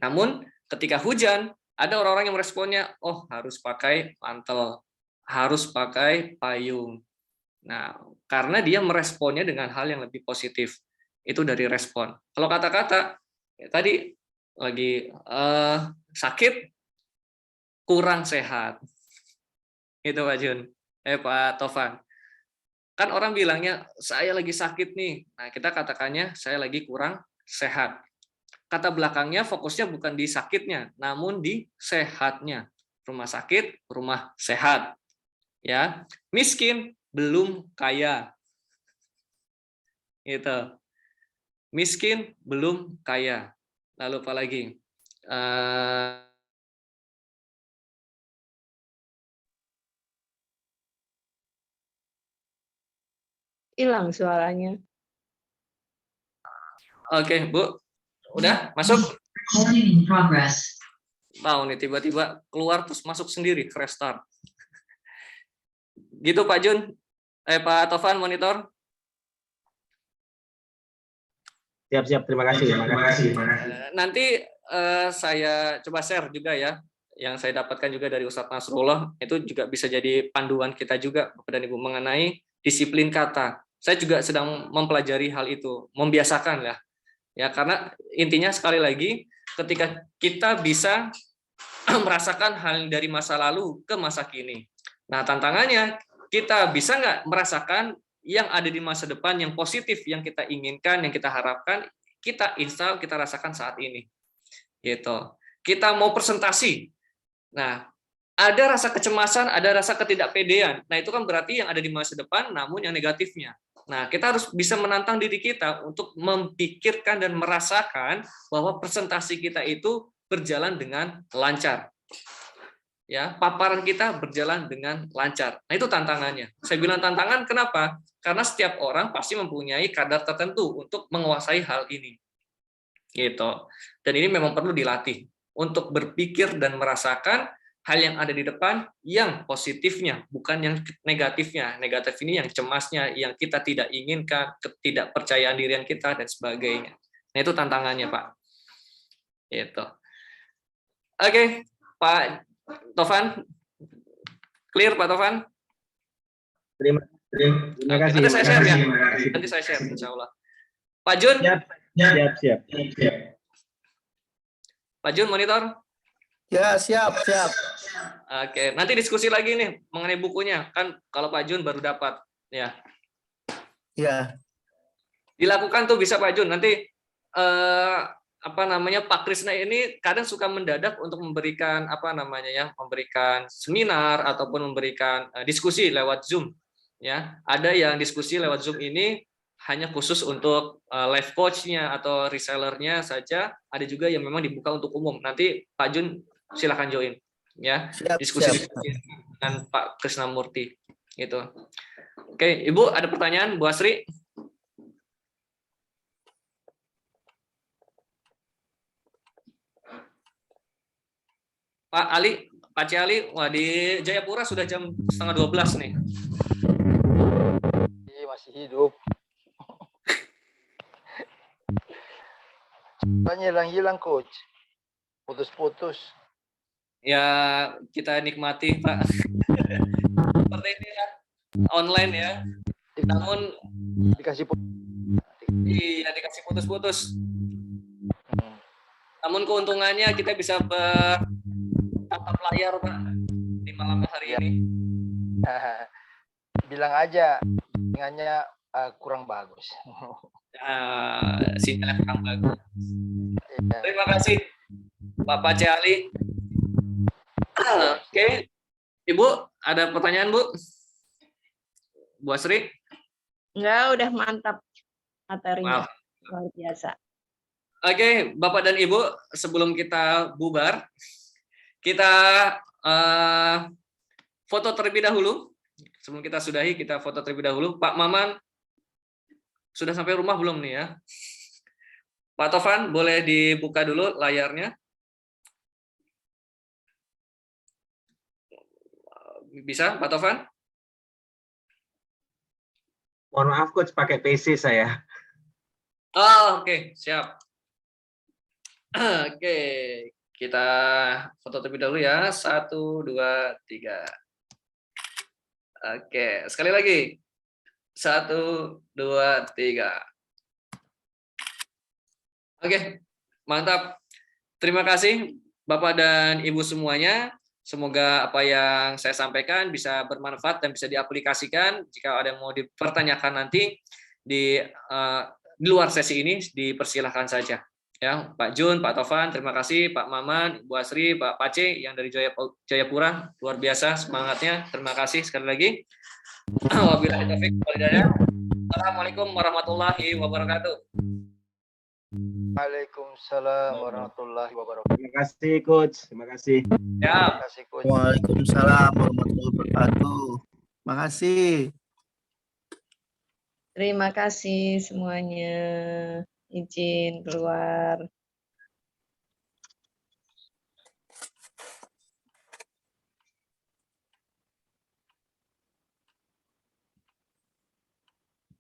Namun ketika hujan, ada orang-orang yang meresponnya, oh harus pakai mantel, harus pakai payung. Nah, karena dia meresponnya dengan hal yang lebih positif. Itu dari respon. Kalau kata-kata, ya tadi lagi sakit, kurang sehat. Itu Pak Jun. Pak Tovan. Kan orang bilangnya, saya lagi sakit nih. Nah, kita katakannya, saya lagi kurang sehat. Kata belakangnya fokusnya bukan di sakitnya, namun di sehatnya. Rumah sakit, rumah sehat. Ya, miskin, belum kaya. Itu. Miskin, belum kaya. Lalu apa lagi? Hilang suaranya. Oke, Bu. Udah masuk? Recording in progress. Tahu nih, tiba-tiba keluar terus masuk sendiri ke restart. Gitu Pak Jun. Pak Tovan, monitor. Siap, terima kasih. Nanti saya coba share juga ya, yang saya dapatkan juga dari Ustadz Nasrullah, itu juga bisa jadi panduan kita juga Bapak dan Ibu mengenai disiplin kata. Saya juga sedang mempelajari hal itu, membiasakan lah. Ya, karena intinya sekali lagi, ketika kita bisa merasakan hal dari masa lalu ke masa kini. Nah, tantangannya kita bisa nggak merasakan yang ada di masa depan yang positif, yang kita inginkan, yang kita harapkan, kita install, kita rasakan saat ini. Gitu. Kita mau presentasi. Nah, ada rasa kecemasan, ada rasa ketidakpedean. Nah, itu kan berarti yang ada di masa depan, namun yang negatifnya. Nah, kita harus bisa menantang diri kita untuk memikirkan dan merasakan bahwa presentasi kita itu berjalan dengan lancar. Ya, paparan kita berjalan dengan lancar. Nah, itu tantangannya. Saya bilang tantangan kenapa? Karena setiap orang pasti mempunyai kadar tertentu untuk menguasai hal ini. Gitu. Dan ini memang perlu dilatih untuk berpikir dan merasakan hal yang ada di depan yang positifnya, bukan yang negatifnya. Negatif ini yang cemasnya, yang kita tidak inginkan, ketidakpercayaan diri kita dan sebagainya. Nah, itu tantangannya, Pak. Gitu. Oke, Pak Tovan, clear Pak Tovan? Terima kasih. Nanti saya share ya. Nanti saya share, insya Allah. Pak Jun? Siap. Pak Jun, monitor? Ya, siap. Oke, nanti diskusi lagi nih mengenai bukunya. Kan kalau Pak Jun baru dapat, ya. Ya. Dilakukan tuh bisa Pak Jun. Nanti Pak Krisna ini kadang suka mendadak untuk memberikan memberikan seminar ataupun memberikan diskusi lewat Zoom. Ya, ada yang diskusi lewat Zoom ini hanya khusus untuk life coach-nya atau resellernya saja. Ada juga yang memang dibuka untuk umum. Nanti Pak Jun silakan join, ya. Diskusi dengan Pak Krisnamurti, gitu. Oke, Ibu ada pertanyaan, Bu Asri? Pak Ali, Pak Ali, wah di Jayapura sudah jam 11:30 nih. Masih hidup. Tanya hilang coach. Putus-putus. Ya kita nikmati Pak. Seperti ini ya, online ya. Namun dikasih putus-putus. Namun keuntungannya kita bisa bertatap layar Pak di malam hari ini. Bilang aja jaringannya kurang bagus. Sinyalnya kurang bagus. Terima kasih Bapak Cali. Oke, Ibu ada pertanyaan Bu? Bu Asri? Enggak, udah mantap. materinya. Wow. Luar biasa. Oke, Bapak dan Ibu, sebelum kita bubar, kita foto terlebih dahulu. Sebelum kita sudahi, kita foto terlebih dahulu. Pak Maman, sudah sampai rumah belum nih ya? Pak Tovan, boleh dibuka dulu layarnya. Bisa, Pak Tovan? Mohon maaf coach, pakai PC saya. Oh, oke, siap. Oke, kita foto terlebih dahulu ya. 1, 2, 3. Oke, sekali lagi. 1, 2, 3. Oke, mantap. Terima kasih Bapak dan Ibu semuanya. Semoga apa yang saya sampaikan bisa bermanfaat dan bisa diaplikasikan. Jika ada yang mau dipertanyakan nanti di luar sesi ini, dipersilahkan saja. Ya, Pak Jun, Pak Tovan, terima kasih. Pak Maman, Ibu Asri, Pak Pace yang dari Jayapura, luar biasa semangatnya. Terima kasih sekali lagi. Wabillahi taufiq wal hidayah. Assalamualaikum warahmatullahi wabarakatuh. Waalaikumsalam warahmatullahi wabarakatuh. Terima kasih coach, terima kasih. Ya. Terima kasih, Coach. Waalaikumsalam warahmatullahi wabarakatuh. Makasih. Terima kasih semuanya. Izin keluar.